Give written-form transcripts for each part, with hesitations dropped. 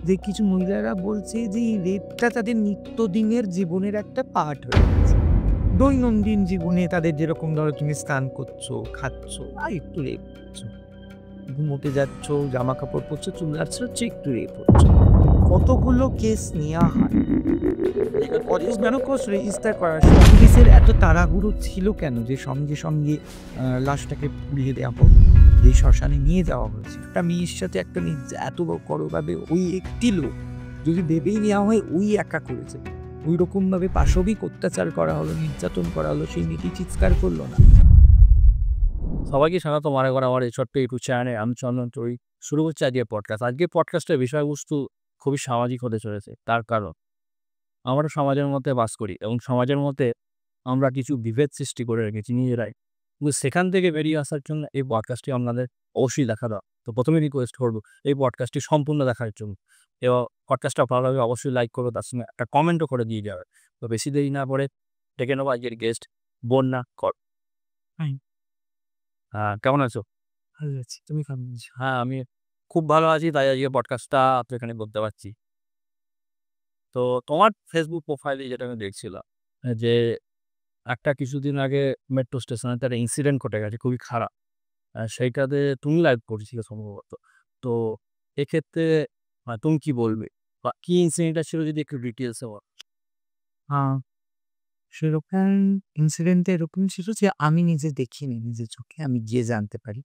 যে কিছু মহিলারা বলছে যে এই রেপটা তাদের নিত্যদিনের জীবনের একটা পার্ট হয়ে গেছে। দৈনন্দিন জীবনে তাদের যেরকম ধরো তুমি স্নান করছো, খাচ্ছ, আর একটু রেপ করছো। ঘুমোতে যাচ্ছ, জামা কাপড় পরছো, চুল আঁচড়াচ্ছ, একটু রেপ হচ্ছে। কতগুলো কেস নেয়া হয়। কত যেন কোর্স রেজিস্টার করা ছিল। পুলিশের এত তাড়াহুড়ো ছিল কেন যে সঙ্গে লাশটাকে পুড়িয়ে দেওয়া হোক? যে শ্মশানে নিয়ে যাওয়া হয়েছে। একটা মেয়ের সাথে একটা এত বড়ভাবে ওই একটি লোক যদি ভেবেই নেওয়া হয় ওই একা করেছে। ওইরকমভাবে পাশবিক অত্যাচার করা হলো, নির্যাতন করা হলো, সেই মেয়েটি চিৎকার করলো না। সবাইকে স্বাগতম আরেকবার আমার এই ছোট্ট ইউটিউব চ্যানেলে। আমি চন্দন চৌধুরী। শুরু করছি আজকের পডকাস্ট। আজকের পডকাস্টের বিষয়বস্তু খুবই সামাজিক হতে চলেছে। তার কারণ আমরা সমাজের মধ্যে বাস করি এবং সমাজের মধ্যে আমরা কিছু বিভেদ সৃষ্টি করে রেখেছি নিজেরাই। কিন্তু সেখান থেকে বেরিয়ে আসার জন্য এই পডকাস্টটি আপনাদের অবশ্যই দেখা দাও। তো প্রথমে রিকোয়েস্ট করব এই পডকাস্টটি সম্পূর্ণ দেখার জন্য এবং পডকাস্টটা ভালো লাগলে অবশ্যই লাইক করো, তার সঙ্গে একটা কমেন্টও করে দিয়ে যাবে। তো বেশি দেরি না করে ডেকে নেবো আজকের গেস্ট বন্যা কর। হাই, কেমন আছো? ভালো আছি। তুমি কেমন আছো? হ্যাঁ, আমি খুব ভালো আছি। তাই আজকে পডকাস্টটা তো এখানে করতে পারছি। তো তোমার Facebook প্রোফাইলে যেটা আমি দেখছিলাম যে একটা কিছুদিন আগে মেট্রো স্টেশনে একটা ইনসিডেন্ট ঘটে গেছে খুবই খারাপ। সেইটাতে তুমি লাইভ করেছিলে সম্ভবত। তো এক্ষেত্রে তুমি কি বলবে? বা কি ইনসিডেন্টটা ছিল যদি একটু ডিটেইলস এ বলো? আ সেরকম ইনসিডেন্টটা এরকম ছিল যে আমি নিজে দেখিনি নিজের চোখে। আমি গিয়ে জানতে পারি।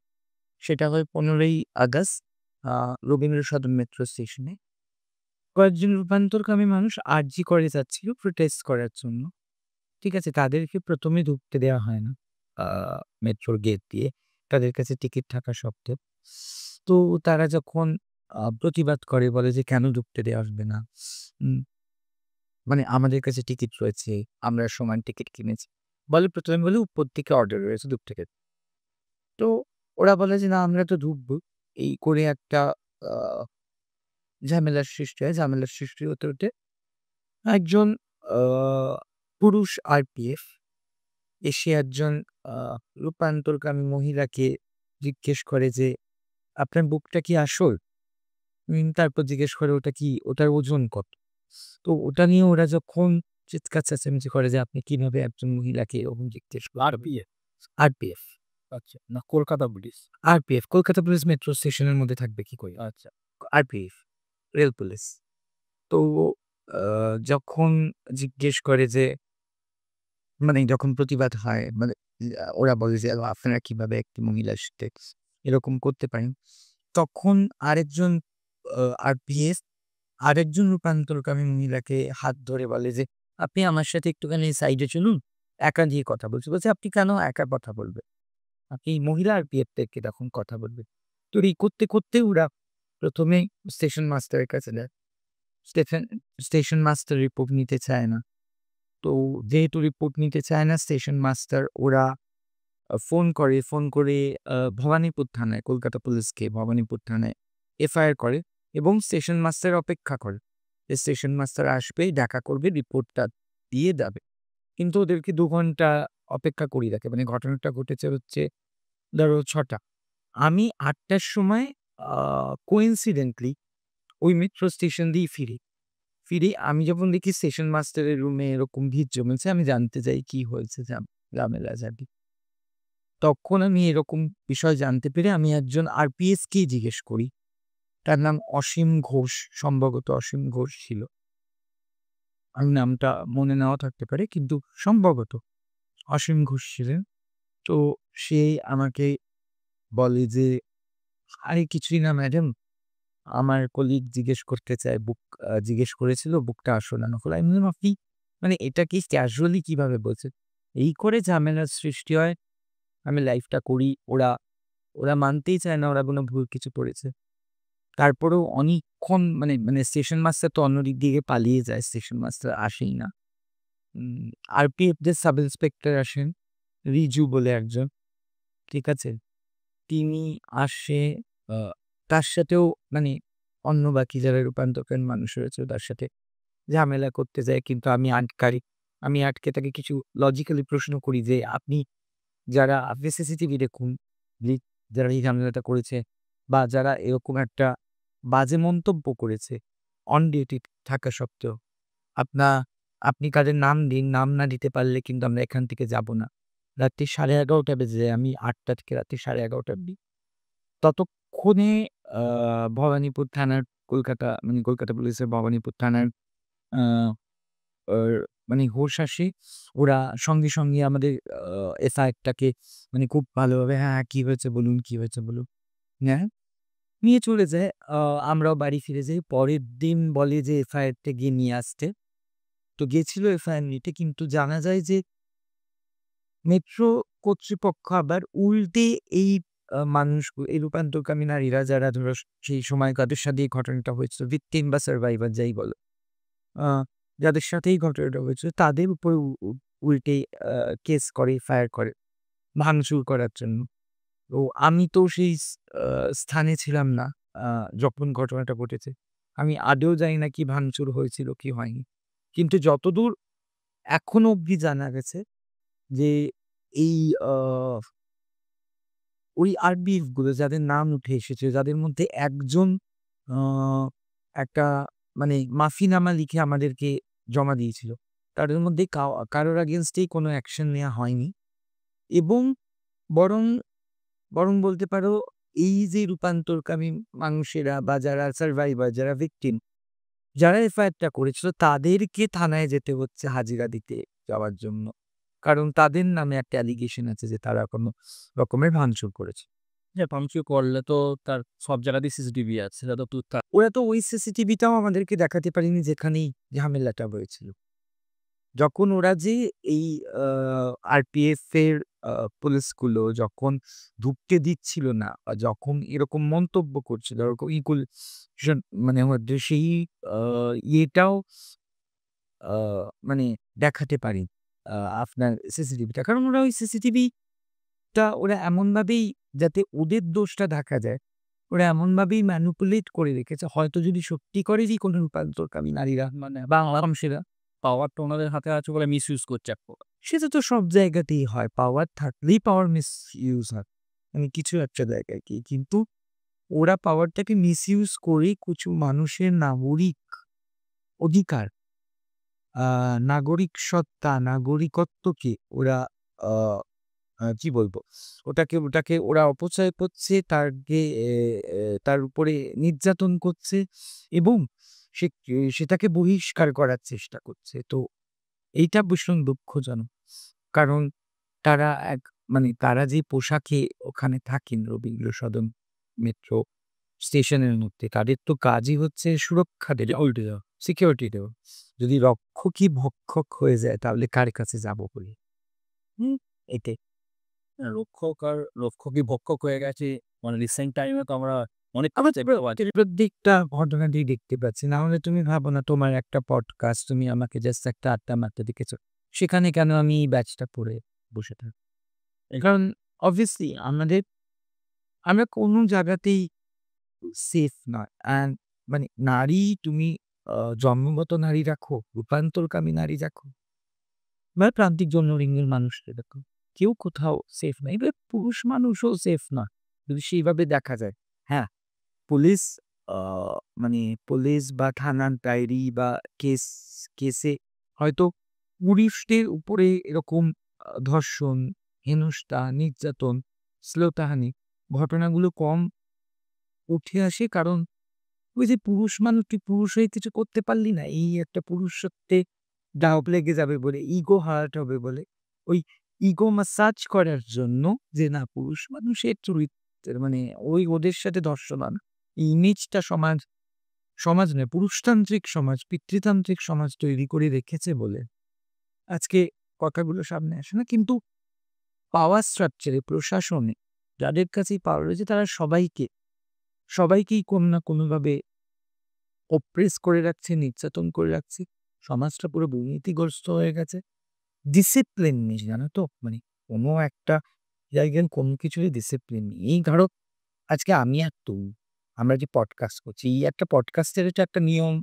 সেটা হয় ১৫ই আগস্ট আ রবীন্দ্র সদন মেট্রো স্টেশনে। কয়েকজন রূপান্তরকামী মানুষ আরজি করে যাচ্ছিল প্রোটেস্ট করার জন্য। ঠিক আছে? তাদেরকে ১ম এ ঢুকতে দেওয়া হয় না। আ মেট্রোর গেট দিয়ে। তাদের কাছে টিকিট থাকা সত্ত্বেও। তো তারা যখন প্রতিবাদ করে বলে যে, "কেন ঢুকতে দেওয়া আসবে না? উম মানে আমাদের কাছে টিকিট রয়েছে। আমরা সমান টিকিট কিনেছি।" বলে ১ম এ বলে, "উপর থেকে অর্ডার রয়েছে ঢুকতে।" তো ওরা বলে যে, "না আমরা তো ঢুকবো।" এই করে একটা আ ঝামেলার সৃষ্টি হয়। ঝামেলার সৃষ্টি হতে একজন আ পুরুষ আরপিএফ এসে একজন আ রূপান্তরকামী মহিলাকে জিজ্ঞেস করে যে, "আপনার বুকটা কি আসল?" তারপর জিজ্ঞেস করে, "ওটা কি? ওটার ওজন কত?" তো ওটা নিয়ে ওরা যখন চিৎকার চেঁচামেচি করে যে, "আপনি কিভাবে একজন মহিলাকে এরকম জিজ্ঞেস করবেন?" আরপিএফ? আরপিএফ, আচ্ছা, না Kolkata police? RPF Kolkata police metro স্টেশনের মধ্যে থাকবে কি করে? আচ্ছা। RPF, rail police. তো আ যখন জিজ্ঞেস করে যে মানে যখন প্রতিবাদ হয় মানে ওরা বলে যে, "আপনারা কিভাবে একটি মহিলার সাথে এরকম করতে পারেন?" তখন আরেকজন আরপিএস আরেকজন রূপান্তরকামী মহিলাকে হাত ধরে বলে যে, "আপনি আমার সাথে একটুখানি সাইডে চলুন। একা দিয়ে কথা বলছি।" বলছে, "আপনি কেন একা কথা বলবেন? আপনি মহিলা আরপিএফদেরকে তখন কথা বলবেন।" তো এই করতে ওরা ১ম এই স্টেশন মাস্টারের কাছে যায়। স্টেফেন স্টেশন মাস্টার রিপোর্ট নিতে চায় না। তো যেহেতু রিপোর্ট নিতে চায় না স্টেশন মাস্টার ওরা ফোন করে ভবানীপুর থানায় কলকাতা পুলিশকে ভবানীপুর থানায় এফআইআর করে এবং স্টেশন মাস্টার অপেক্ষা করে। যে স্টেশন মাস্টার আসবে, দেখা করবে, রিপোর্টটা দিয়ে যাবে। কিন্তু ওদেরকে ২ ঘন্টা অপেক্ষা করিয়ে রাখে। মানে ঘটনাটা ঘটেছে হচ্ছে ধরো ৬ঃ০০ আমি ৮ঃ০০ র সময় আ কোইন্সিডেন্টলি ওই মেট্রো স্টেশন দিয়েই ফিরি। আমি যখন দেখি স্টেশন মাস্টারের রুমে এরকম ভিড় জমেছে আমি জানতে চাই কি হয়েছে ঝামেলা-ঝাটি। তখন আমি এরকম বিষয় জানতে পেরে আমি একজন আরপিএসকেই জিজ্ঞেস করি। তার নাম অসীম ঘোষ, সম্ভবত অসীম ঘোষ ছিল। আমি নামটা মনে নাও থাকতে পারে কিন্তু সম্ভবত অসীম ঘোষ ছিলেন। তো সে আমাকে বলে যে, "আরে কিছুই না ম্যাডাম, আমার কলিগ জিজ্ঞেস করতে চায় জিজ্ঞেস করেছিল বুকটা আসল না নকল।" আমি বললাম, "আপনি মানে এটা কি ক্যাজুয়ালি কিভাবে বলছেন?" এই করে ঝামেলার সৃষ্টি হয়। আমি লাইভটা করি। ওরা মানতেই চায় না ওরা কোনো ভুল কিছু করেছে। তারপরেও অনেকক্ষণ মানে স্টেশন মাস্টার তো অন্য দিক দিয়ে পালিয়ে যায়। স্টেশন মাস্টার আসেই না। উম আরপিএফ দের সাব ইন্সপেক্টর আসেন, রিজু বলে একজন। ঠিক আছে? তিনি আসে আ তার সাথেও মানে অন্য বাকি যারা রূপান্তরকারী মানুষ রয়েছে তার সাথে ঝামেলা করতে যায় কিন্তু আমি আটকাই। আমি আটকে তাকে কিছু লজিক্যালি প্রশ্ন করি যে, "আপনি আপনি সিসিটিভি দেখুন, যে যারা এই ঝামেলাটা করেছে বা যারা এরকম একটা বাজে মন্তব্য করেছে, অন ডিউটি থাকা সত্ত্বেও আপনি কাজের নাম দিন, নাম না দিতে পারলে কিন্তু আমরা এখান থেকে যাব না। রাত্রি 11:30 বেজে যায়। আমি 8টা থেকে রাত্রি 11:30 অব্দি। ততক্ষণে আ ভবানীপুর থানার কলকাতা পুলিশের ভবানীপুর থানার আ আর হোশ আসে। ওরা সঙ্গে আমাদের এসআইআরটাকে খুব ভালোভাবে হ্যাঁ, কি হয়েছে বলুন, কি হয়েছে বলুন। হ্যাঁ, নিয়ে চলে যায়। আমরাও বাড়ি ফিরে যাই। পরের দিন বলে যে এফআইআরটা গিয়ে নিয়ে আসতে। তো গেছিল এফআইআর নিতে, কিন্তু জানা যায় যে মেট্রো কর্তৃপক্ষ আবার উল্টে এই এই রূপান্তরকামী নারীরা যারা ধরো সেই সময় যাদের সাথে এই ঘটনাটা হয়েছিল, ভিকটিম বা সার্ভাইভার যাই বলো। আ যাদের সাথে এই ঘটনাটা হয়েছিল তাদের উপরে উ উ উল্টে কেস করে, ফায়ার করে ভাঙচুর করার জন্য। তো আমি তো সেই স্থানে ছিলাম না আ যখন ঘটনাটা ঘটেছে। আমি আদৌ জানি না কি ভাঙচুর হয়েছিল, কি হয়নি। কিন্তু যতদূর এখনো অব্দি জানা গেছে যে এই আ ওই আরবিএফ গুলো যাদের নাম উঠে এসেছে, যাদের মধ্যে একজন আ একটা মাফিনামা লিখে আমাদেরকে জমা দিয়েছিল। তাদের মধ্যে কারোর এগেইনস্ট এই কোনো অ্যাকশন নেয়া হয়নি এবং বরং বরং বলতে পারো এই যে রূপান্তরকামী মানুষেরা বা যারা সার্ভাইভার, যারা ভিকটিম, যারা এফআইআরটা করেছিল তাদেরকে থানায় যেতে হচ্ছে হাজিরা দিতে যাওয়ার জন্য। কারণ তাদের নামে একটা অ্যালিগেশন আছে যে তারা কোনো রকমের ভাঙচুর করেছে। হ্যাঁ, ভাঙচুর করলে তো তার সব জায়গাতেই সিসিটিভি আছে। সেটা তো ওরা তো ওই সিসিটিভিটাও আমাদেরকে দেখাতে পারেনি যেখানেই ঝামেলাটা হয়েছিল। যখন ওরা যে এই আ আরপিএফ এর পুলিশগুলো যখন ঢুকতে দিচ্ছিল না বা যখন এরকম মন্তব্য করছিল, ওরকম ইকুয়েশন ওদের সেই আ ইয়েটাও আ মানে দেখাতে পারি আপনার সিসিটিভিটা। কারণ ওরা ওই সিসিটিভিটা ওরা এমনভাবেই যাতে ওদের দোষটা ঢাকা যায়, ওরা এমনভাবেই ম্যানিপুলেট করে রেখেছে হয়তো যদি সত্যিকারেরই কোনো রূপান্তরকামী নারীরা বাংলা মানুষেরা পাওয়ারটা ওনাদের হাতে আছে বলে মিসইউজ করছে এক প্রকার। সেটা তো সব জায়গাতেই হয়। পাওয়ার থাকলেই পাওয়ার মিসইউজ হয়। কিছু একটা জায়গায় গিয়ে। কিন্তু ওরা পাওয়ারটাকে মিসইউজ করে কিছু মানুষের নাগরিক অধিকার, আ নাগরিক সত্তা, নাগরিকত্বকে ওরা আ কি বলবো? ওটাকে ওরা অপচয় করছে, তারকে এ এ তার উপরে নির্যাতন করছে এবং সে সেটাকে বহিষ্কার করার চেষ্টা করছে। তো এইটা ভীষণ দুঃখজনক। কারণ তারা তারা যে পোশাকে ওখানে থাকেন রবীন্দ্র সদন মেট্রো স্টেশনের মধ্যে, তাদের তো কাজই হচ্ছে সুরক্ষা দেওয়া, সিকিউরিটি দেওয়া। যদি রক্ষকই ভক্ষক হয়ে যায় তাহলে কার কাছে যাব বলি? হুম, এটাই। রক্ষকই ভক্ষক হয়ে গেছে। রিসেন্ট টাইমে তো আমরা অনেক আবার কিছু দেখতে পাচ্ছি। প্রত্যেকটা ঘটনাতেই দেখতে পাচ্ছি। না হলে তুমি ভাবো না তোমার একটা পডকাস্ট, তুমি আমাকে জাস্ট একটা আড্ডা মারতে দেখেছ। সেখানে কেন আমি এই ব্যাচটা পরে বসে থাকি? কারণ obviously আমরা কোনো জায়গাতেই সেফ নয়। অ্যান্ড নারী তুমি জন্মগত নারী রাখো, রূপান্তরকামী নারী রাখো বা প্রান্তিক যৌন লিঙ্গের মানুষদের রাখো। কেউ কোথাও সেফ না। এবার পুরুষ মানুষও সেফ নয়। যদি সেইভাবে দেখা যায়। হ্যাঁ, পুলিশ আ মানে পুলিশ বা থানার ডায়েরি বা কেসে হয়তো পুরুষদের উপরে এরকম ধর্ষণ, হেনস্থা, নির্যাতন, শ্লীলতাহানি ঘটনাগুলো কম উঠে আসে। কারণ ওই যে পুরুষ মানুষ, তুই পুরুষ হয়ে কিছু করতে পারলি না। এই একটা পুরুষত্বে ডাউট লেগে যাবে বলে, ইগো হার্ট হবে বলে, ওই ইগো ম্যাসাজ করার জন্য যে না পুরুষ মানুষের চরিত্রের ওই ওদের সাথে ধর্ষণ হয় না। এই ইমেজটা সমাজ নয়, পুরুষতান্ত্রিক সমাজ, পিতৃতান্ত্রিক সমাজ তৈরি করে রেখেছে বলে আজকে কথাগুলো সামনে আসে না। কিন্তু পাওয়ার স্ট্রাকচারে, প্রশাসনে যাদের কাছেই পাওয়ার রয়েছে তারা সবাইকেই কোনো না কোনোভাবে অপ্রেস করে রাখছে, নির্যাতন করে রাখছে। সমাজটা পুরো দুর্নীতিগ্রস্ত হয়ে গেছে। ডিসিপ্লিন নেই, জানো তো? কোনো একটা জায়গায় কোনো কিছুরই ডিসিপ্লিন নেই। এই ধরো আজকে আমি আর তুমি, আমরা যে পডকাস্ট করছি, এই একটা পডকাস্টের তো একটা নিয়ম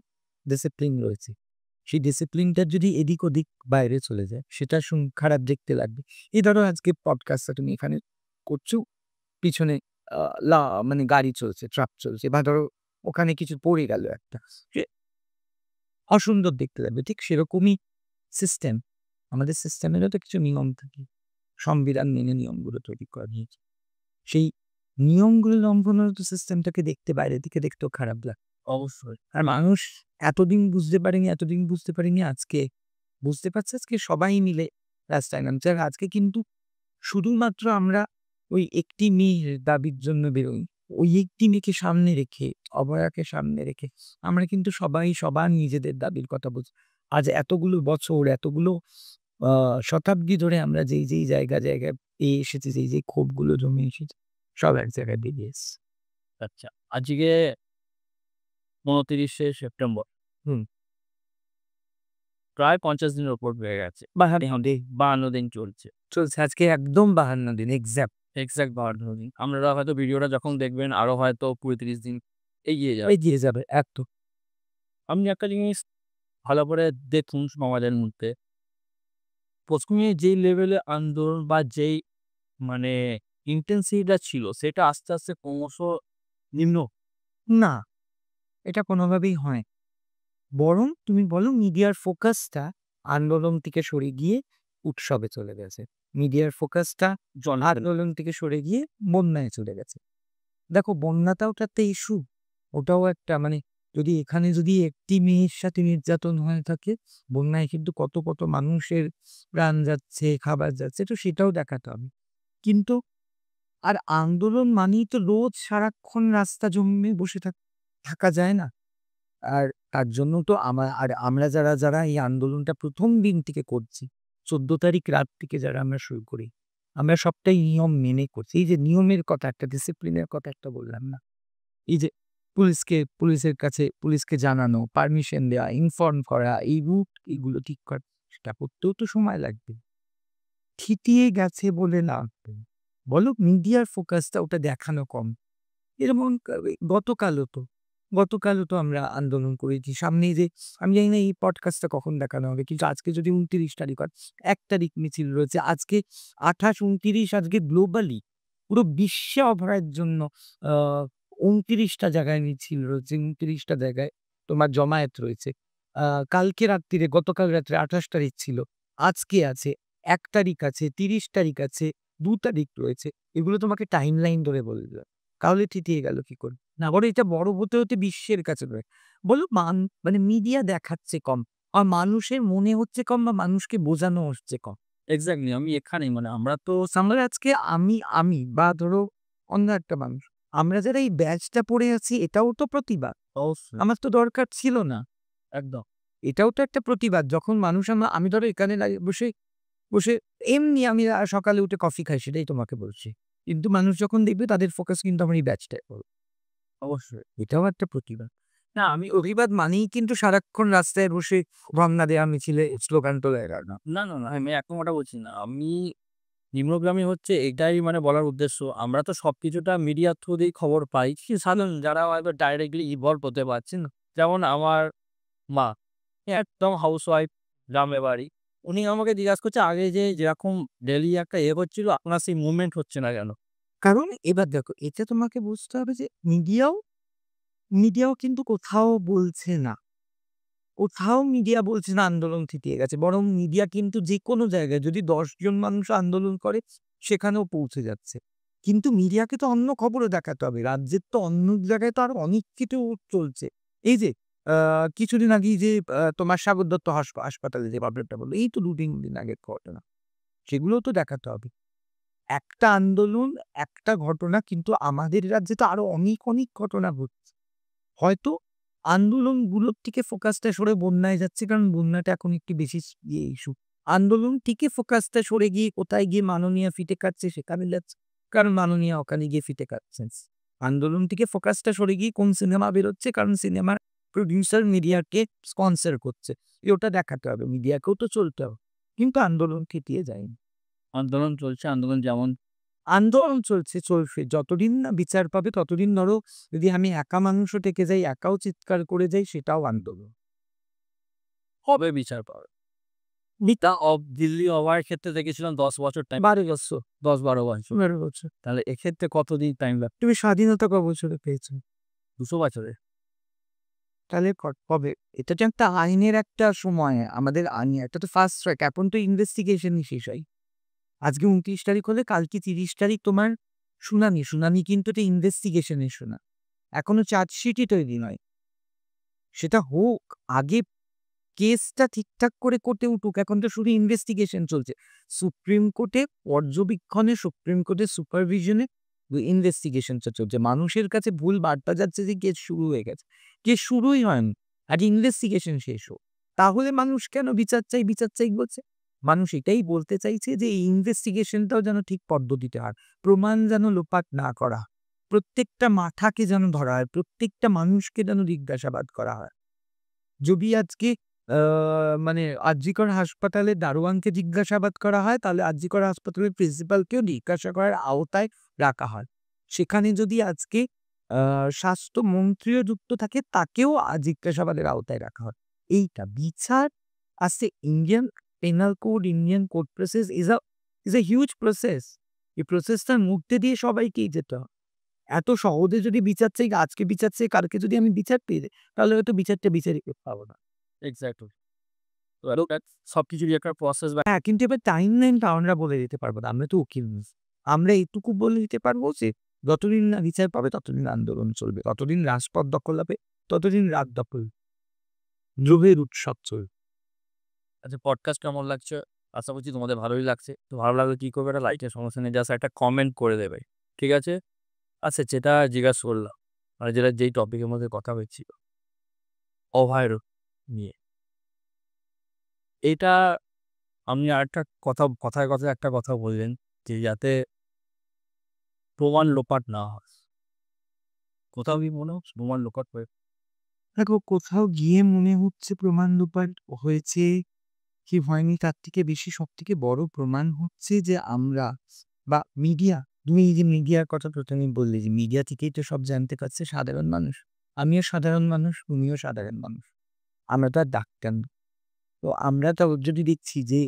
ডিসিপ্লিন রয়েছে। সেই ডিসিপ্লিনটা যদি এদিক ওদিক বাইরে চলে যায় সেটা খারাপ দেখতে লাগবে। এই ধরো আজকে পডকাস্টটা তুমি এখানে করছো, পিছনে আ লা গাড়ি চলছে, ট্রাক চলছে বা ধরো ওখানে কিছু পড়ে গেল একটা। অসুন্দর দেখতে লাগবে। ঠিক সেরকমই সিস্টেম। আমাদের সিস্টেমেরও তো কিছু নিয়ম থাকে। সংবিধান মেনে নিয়মগুলো তৈরি করা হয়েছে। সেই নিয়মগুলো লঙ্ঘন হলে তো সিস্টেমটাকে দেখতে বাইরে থেকে দেখতেও খারাপ লাগে। অবশ্যই। আর মানুষ এতদিন বুঝতে পারেনি আজকে বুঝতে পারছে আজকে সবাই মিলে রাস্তায় নামছে। আর আজকে কিন্তু শুধুমাত্র আমরা ওই একটি মেয়ের দাবির জন্য বেরোই। ওই একটি মেয়েকে সামনে রেখে, অভয়াকে সামনে রেখে আমরা কিন্তু সবাই সবার নিজেদের দাবির কথা বলছি। আজ এতগুলো বছর, এতগুলো আ শতাব্দী ধরে আমরা যেই জায়গায় পেয়ে এসেছি, যেই ক্ষোভগুলো জমে এসেছে, সব এক জায়গায় বেরিয়ে এসছে। আচ্ছা। আজকে ২৯শে সেপ্টেম্বর। হুম। প্রায় ৫০ দিনের উপর হয়ে গেছে। ৫২ দিন ৫২ দিন চলছে। চলছে। আজকে একদম ৫২ দিন এক্সাক্ট। এক্সাক্ট ৫২ দিন। আপনারা হয়তো ভিডিওটা যখন দেখবেন আরো হয়তো ২৫-৩০ দিন এগিয়ে যাবে। এগিয়ে যাবে একদম। আপনি একটা জিনিস ভালো করে দেখুন সমাজের মধ্যে। ১ম এ যেই লেভেলে আন্দোলন বা যেই মানে ইনটেনসিটি টা ছিল সেটা আস্তে, আস্তে ক্রমশ নিম্ন। না, এটা কোনোভাবেই হয় না। বরং তুমি বলো মিডিয়ার ফোকাসটা আন্দোলন থেকে সরে গিয়ে উৎসবে চলে গেছে। মিডিয়ার ফোকাসটা জনগণ আন্দোলন থেকে সরে গিয়ে বন্যায় চলে গেছে। দেখো বন্যাটাও তো একটা ইস্যু। ওটাও একটা মানে যদি একটি মেয়ের সাথে নির্যাতন হয়ে থাকে, বন্যায় কিন্তু কত মানুষের প্রাণ যাচ্ছে, খাবার যাচ্ছে তো সেটাও দেখাতে হবে। কিন্তু আর আন্দোলন মানেই তো রোজ সারাক্ষণ রাস্তা জমে বসে থাকা যায় না। আর তার জন্য তো আমরা যারা এই আন্দোলনটা ১ম দিন থেকে করছি, ১৪ তারিখ রাত থেকে যারা আমরা শুরু করি, আমরা সবটাই নিয়ম মেনে করছি। এই যে নিয়মের কথা একটা ডিসিপ্লিনের কথা একটা বললাম না? এই যে পুলিশকে জানানো, পারমিশন দেওয়া, ইনফর্ম করা, এই রুট এগুলো ঠিক করা, সেটা করতেও তো সময় লাগবে। থিতিয়ে গেছে বলে লাভ নেই। বলো মিডিয়ার ফোকাসটা ওটা দেখানো কম। যেমন গতকালও তো আমরা আন্দোলন করেছি। সামনেই যে আমি জানি না এই পডকাস্টটা কখন দেখানো হবে। কিন্তু আজকে যদি ২৯ তারিখ হয়, ১ তারিখ মিছিল রয়েছে। আজকে ২৮, ২৯ আজকে গ্লোবালি পুরো বিশ্বে অভয়ের জন্য আ ২৯ টা জায়গায় মিছিল রয়েছে। ২৯ টা জায়গায় তোমার জমায়েত রয়েছে। আ গতকাল রাত্রে ২৮ তারিখ ছিল। আজকে আছে, ১ তারিখ আছে, ৩০ তারিখ আছে, ২ তারিখ রয়েছে। এগুলো তোমাকে টাইমলাইন ধরে বলে দিলাম। তাহলে থিতিয়ে গেল কি করে? না বরং এটা বড় হতে বিশ্বের কাছে নয়। বলুন মানে মিডিয়া দেখাচ্ছে কম। আর মানুষের মনে হচ্ছে কম বা মানুষকে বোঝানো হচ্ছে কম। এক্সাক্টলি আমি এখানেই মানে আমরা তো সামনে আজকে আমি বা ধরো অন্য একটা মানুষ। আমরা যারা এই ব্যাজটা পড়ে আছি এটাও তো প্রতিবাদ। অবশ্যই আমার তো দরকার ছিল না। একদম। এটাও তো একটা প্রতিবাদ। যখন মানুষ আমি ধরো এখানে দাঁড়িয়ে বসে এমনি আমি সকালে উঠে কফি খাই সেটাই তোমাকে বলছি। কিন্তু মানুষ যখন দেখবে তাদের ফোকাস কিন্তু আমার এই ব্যাচটায় পড়বে। অবশ্যই। এটাও একটা প্রতিবাদ। না আমি অভিবাদ মানেই কিন্তু সারাক্ষণ রাস্তায় বসে ধর্ণা দেয়া, মিছিলে স্লোগান তোলা এরা না। না, আমি একদম ওটা বলছি না। আমি নিম্নগামী হচ্ছে এটাই মানে বলার উদ্দেশ্য। আমরা তো সবকিছুটা মিডিয়ার থ্রু দিয়েই খবর পাই। কি সাধারণ যারা হয়তো ডাইরেক্টলি ইনভলভ হতে পারছেন না। যেমন আমার মা, একদম হাউসওয়াইফ, গ্রামে বাড়ি। উনি আমাকে জিজ্ঞাসা করছে আগে যে যেরকম ডেইলি একটা হচ্ছিল আপনার সেই মুভমেন্ট হচ্ছে না কেন? কারণ এবার দেখো এটা তোমাকে বুঝতে হবে যে মিডিয়াও কিন্তু কোথাও বলছে না। কোথাও মিডিয়া বলছে না আন্দোলন থিতিয়ে গেছে। বরং মিডিয়া কিন্তু যেকোনো জায়গায় যদি ১০ জন মানুষ আন্দোলন করে সেখানেও পৌঁছে যাচ্ছে। কিন্তু মিডিয়াকে তো অন্য খবরও দেখাতে হবে। রাজ্যের তো অন্য জায়গায় তো আরো অনেক কিছু চলছে। এই যে আ কিছুদিন আগেই যে তোমার সাগর দত্ত হাসপাতালে যে প্রবলেমটা বলল, এই তো ২-৩ দিন আগের ঘটনা। সেগুলোও তো দেখাতে হবে। একটা আন্দোলন, একটা ঘটনা কিন্তু আমাদের রাজ্যে তো আরো অনেক ঘটনা ঘটছে। হয়তো আন্দোলনগুলোর থেকে ফোকাসটা সরে বন্যায় যাচ্ছে কারণ বন্যাটা এখন একটু বেশি ইস্যু। আন্দোলন থেকে ফোকাসটা সরে গিয়ে কোথায় গিয়ে মাননীয়া ফিতে কাটছে সেখানে যাচ্ছে। কারণ মাননীয়া ওখানে গিয়ে ফিতে কাটছেন। আন্দোলন থেকে ফোকাসটা সরে গিয়ে কোন সিনেমা বেরোচ্ছে কারণ সিনেমার প্রোডিউসার মিডিয়াকে স্পন্সর করছে। ওটা দেখাতে হবে। মিডিয়াকেও তো চলতে হবে। কিন্তু আন্দোলন থিতিয়ে যায়নি। আন্দোলন চলছে, আন্দোলন যেমন আন্দোলন চলছে। যতদিন না বিচার পাবে ততদিন ধরো যদি আমি একা মানুষও থেকে যাই, একাও চিৎকার করে যাই সেটাও আন্দোলন। হবে বিচার পাবে। মিতা দিল্লি অওয়ার ক্ষেত্রে দেখেছিলাম ১০ বছর টাইম, ১২ বছর, ১০-১২ বছর। ১৫ বছর। তাহলে এক্ষেত্রে কতদিন টাইম লাগবে? তুমি স্বাধীনতা ক বছরে পেয়েছো? ২০০ বছরে? হাসপাতালে কবে এটা তো একটা আইনের একটা সময় আমাদের আইনে একটা তো ফার্স্ট ট্র্যাক এখন তো ইনভেস্টিগেশনই শেষ হয় আজকে 29 তারিখ হলে কালকে 30 তারিখ তোমার শুনানি কিন্তু এটা ইনভেস্টিগেশনের শোনা এখনো চার্জশিটই তৈরি নয় সেটা হোক আগে কেসটা ঠিকঠাক করে কোর্টে উঠুক এখন তো শুধু ইনভেস্টিগেশন চলছে সুপ্রিম কোর্টে পর্যবেক্ষণে সুপ্রিম কোর্টের সুপারভিশনে ইনভেস্টিগেশনটা চলছে মানুষের কাছে ভুল বার্তা যাচ্ছে যে কেস শুরু হয়ে গেছে কেস শুরুই হয়নি আর ইনভেস্টিগেশন শেষ হোক তাহলে মানুষ কেন বিচার চাই বলছে মানুষ এটাই বলতে চাইছে যে এই ইনভেস্টিগেশনটাও যেন ঠিক পদ্ধতিতে হয় প্রমাণ যেন লোপাট না করা হয়, প্রত্যেকটা মাথাকে যেন ধরা হয় প্রত্যেকটা মানুষকে যেন জিজ্ঞাসাবাদ করা হয় যদি আজকে মানে আরজিকর হাসপাতালের দারোয়ানকে জিজ্ঞাসাবাদ করা হয় তাহলে আরজিকর হাসপাতালের প্রিন্সিপালকেও জিজ্ঞাসা করার আওতায় রাখা হয় সেখানে যদি আজকে স্বাস্থ্যমন্ত্রীও যুক্ত থাকে তাকেও জিজ্ঞাসাবাদের আওতায় রাখা হয় এইটা বিচার আসছে Indian penal code Indian court process is a huge process এই প্রসেসটার মধ্যে দিয়ে সবাইকেই যেতে হয় এত সহজে যদি বিচার চাই আজকে বিচার চাই কালকে যদি আমি বিচার পেয়ে যাই তাহলে হয়তো বিচারই পাবো না এক্স্যাক্টলি। তো এটা সবকিছুরই একটা প্রসেস বা হ্যাঁ, কিন্তু এবার টাইমলাইনটা আমরা বলে দিতে পারবো না। আমরা তো উকিল নই। আমরা এইটুকু বলে দিতে পারবো যে, যতদিন না বিচার পাবে ততদিন আন্দোলন চলবে। ততদিন রাজপথ দখল হবে, ততদিন রাত দখল। দ্রোহের উৎসব চলবে। আচ্ছা, পডকাস্ট কেমন লাগছে? আশা করছি তোমাদের ভালোই লাগছে। তো ভালো লাগলে কি করবে? একটা লাইকের সমস্যা নেই, জাস্ট একটা কমেন্ট করে দেবে। ঠিক আছে? আচ্ছা, যেটা জিজ্ঞাসা করলাম, মানে যেই টপিকের মধ্যে কথা হচ্ছিল, অভয়ারণ্য নিয়ে। এইটা আপনি আরেকটা কথায় একটা কথা বললেন যে, যাতে প্রমাণ লোপাট না হয়। কোথাও কি মনে হচ্ছে প্রমাণ লোপাট হয়ে? দেখো কোথাও গিয়ে মনে হচ্ছে প্রমাণ লোপাট হয়েছে কি হয়নি তার থেকে বেশি সবথেকে বড় প্রমাণ হচ্ছে যে আমরা বা মিডিয়া, তুমি এই যে মিডিয়ার কথা প্রথমেই বললে যে মিডিয়া থেকেই তো সব জানতে পারছে সাধারণ মানুষ। আমিও সাধারণ মানুষ, তুমিও সাধারণ মানুষ। আমরা তো আর ডাক্তার না। তো আমরা তো যদি দেখছি যে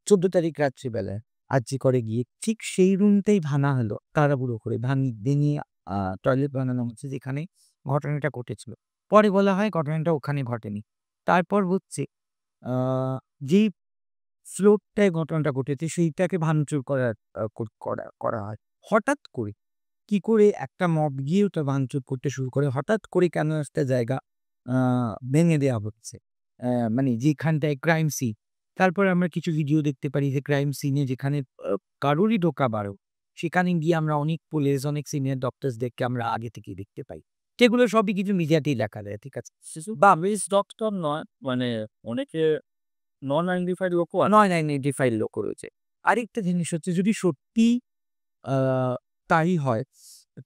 ১৪ তারিখ রাত্রিবেলায় আরজিকরে গিয়ে ঠিক সেই রুমটাই ভাঙা হলো তাড়াহুড়ো করে ভেঙে টয়লেট বানানো হচ্ছে যেখানে ঘটনাটা ঘটেছিল। পরে বলা হয় ঘটনাটা ওখানে ঘটেনি। তারপর হচ্ছে আ যেই ফ্লোরটায় ঘটনাটা ঘটেছে সেইটাকে ভাঙচুর করার আ কর করা করা হয়। হঠাৎ করে কি করে একটা মব গিয়ে ওটা ভাঙচুর করতে শুরু করে? হঠাৎ করে কেন একটা জায়গা আ ভেঙে দেয়া হচ্ছে? মানে যেখানটায় ক্রাইম সিন। তারপরে আমরা কিছু ভিডিও দেখতে পারি যে ক্রাইম সিনে যেখানে কারোরই ঢোকা বারো, সেখানে গিয়ে আমরা অনেক পুলিশ, অনেক সিনিয়র ডক্টরসদেরকে আমরা আগে থেকেই দেখতে পাই। সেগুলো সবই কিছু মিডিয়াতেই লেখা যায়, ঠিক আছে? শিশু বা পুলিশ ডক্টর নয়, মানে অনেকে নন আইডেন্টিফাইড লোকও আছে। নয় 995 লোকও রয়েছে। আরেকটা জিনিস হচ্ছে যদি সত্যি আ তাই হয়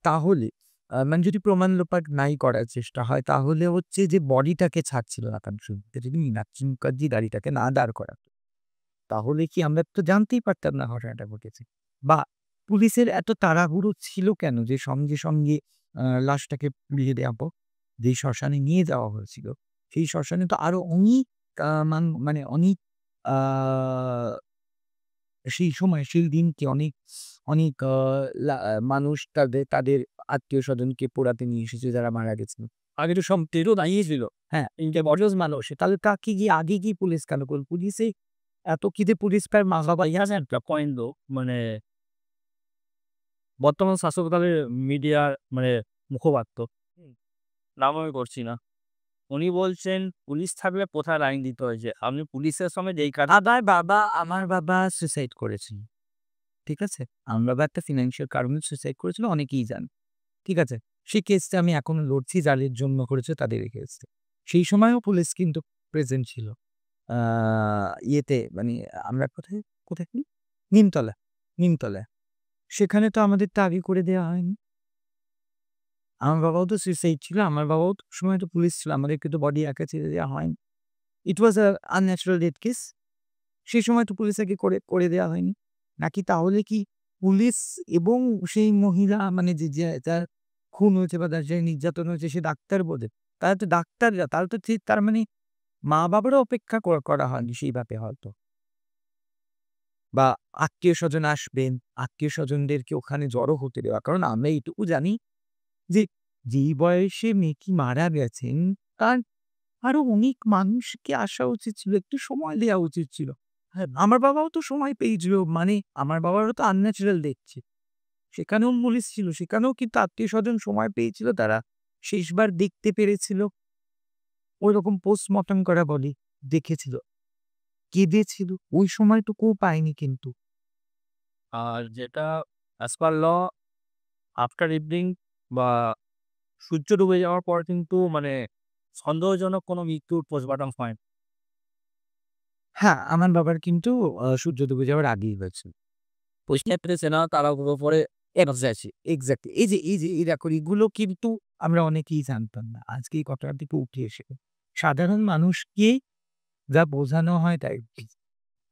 তাহলে মানে যদি প্রমাণ লোপাট নাই করার চেষ্টা হয় তাহলে হচ্ছে যে বডিটাকে ছাড়ছিল না তার শুরুতে যদি মীনাক্ষী মুখার্জি গাড়িটাকে না দাঁড় করাতো তাহলে কি আমরা তো জানতেই পারতাম না ঘটনাটা ঘটেছে। বা পুলিশের এত তাড়াহুড়ো ছিল কেন যে সঙ্গে লাশটাকে পুড়িয়ে দেওয়া হোক। যেই শ্মশানে নিয়ে যাওয়া হয়েছিল, সেই শ্মশানে তো আরো অনেক মানে অনেক আ সেই সময় সেই দিনকে অনেক মানুষ তাদের আত্মীয়স্বজনকে পোড়াতে নিয়ে এসেছে যারা মারা গেছেন। আগে তো সব টেরও দাঁড়িয়েছিল। হ্যাঁ, এইটা বজজ মানুষ। তাহলে তাকে গিয়ে আগে গিয়ে পুলিশ কেন করল? পুলিশে এত খিদে পুলিশ পায় মা বাবা ইয়াস একটা পয়েন্ট দো, মানে বর্তমান শাসক দলের মিডিয়ার মানে মুখপাত্র, নাম আমি করছি না। উনি বলছেন পুলিশ থাকলে কোথায় লাইন দিতে হয়েছে। আপনি পুলিশের সঙ্গে যেই কাজ আমার বাবা সুইসাইড করেছিল। ঠিক আছে? আমার বাবা একটা ফিন্যান্সিয়াল কারণে সুইসাইড করেছিল অনেকেই জানে। ঠিক আছে? সেই কেসটা আমি এখনো লড়ছি যাদের জন্য করেছে তাদের এগেইনস্ট এ। সেই সময়ও পুলিশ কিন্তু প্রেজেন্ট ছিল। আ ইয়েতে মানে আমরা কোথায় কি? নিমতলা, নিমতলায়। সেখানে তো আমাদেরটা আগে করে দেয়া হয়নি। আমার বাবাও তো সুইসাইড ছিল। আমার বাবাও তো সময় তো পুলিশ ছিল। আমাদেরকে তো বডি একা ছেড়ে দেয়া হয়নি। ইট ওয়াজ আনন্যাচারাল ডেথ কেস। সেই সময় তো পুলিশ আগে করে দেয়া হয়নি। নাকি তাহলে কি পুলিশ এবং সেই মহিলা মানে যে যার খুন হয়েছে বা যার যে নির্যাতন হয়েছে সে ডাক্তার বোধে। তারা তো ডাক্তাররা তারা তো ঠিক তার মানে মা-বাবারও অপেক্ষা করা হয়নি সেইভাবে হয়তো। বা আত্মীয়স্বজন আসবেন, আত্মীয়স্বজনদেরকে ওখানে জড়ো হতে দেওয়া। কারণ আমরা এইটুকু জানি যে যেই বয়সে মেয়েটি মারা গেছেন, তার আরো অনেক মানুষকে আসা উচিত ছিল, একটু সময় দেওয়া উচিত ছিল। হ্যাঁ, আমার বাবাও তো সময় পেয়েছিল, মানে আমার বাবারও তো আনন্যাচারাল দেখছে। সেখানেও পুলিশ ছিল, সেখানেও কিন্তু আত্মীয়স্বজন সময় পেয়েছিল, তারা শেষবার দেখতে পেরেছিল। ঐরকম পোস্টমর্টেম করা বডি দেখেছিল, কেঁদেছিল। ওই সময়টুকুও পায়নি কিন্তু। আর যেটা অ্যাজ পার ল আফটার ইভনিং বা সূর্য ডুবে যাওয়ার পর কিন্তু মানে সন্দেহজনক কোনো মৃত্যুর পোস্টমর্টম হয় না। হ্যাঁ, আমার বাবার কিন্তু সূর্য ডুবে যাওয়ার আগেই হয়েছিল। সেক্ষেত্রে সেনা তাড়াহুড়ো করে বাঁচে আছি। এক্সাক্টলি। এই যে দেখো, এগুলো কিন্তু আমরা অনেকেই জানতাম না। আজকে এই ঘটনাটা থেকে উঠে এসে সাধারণ মানুষকে যা বোঝানো হয় তাই।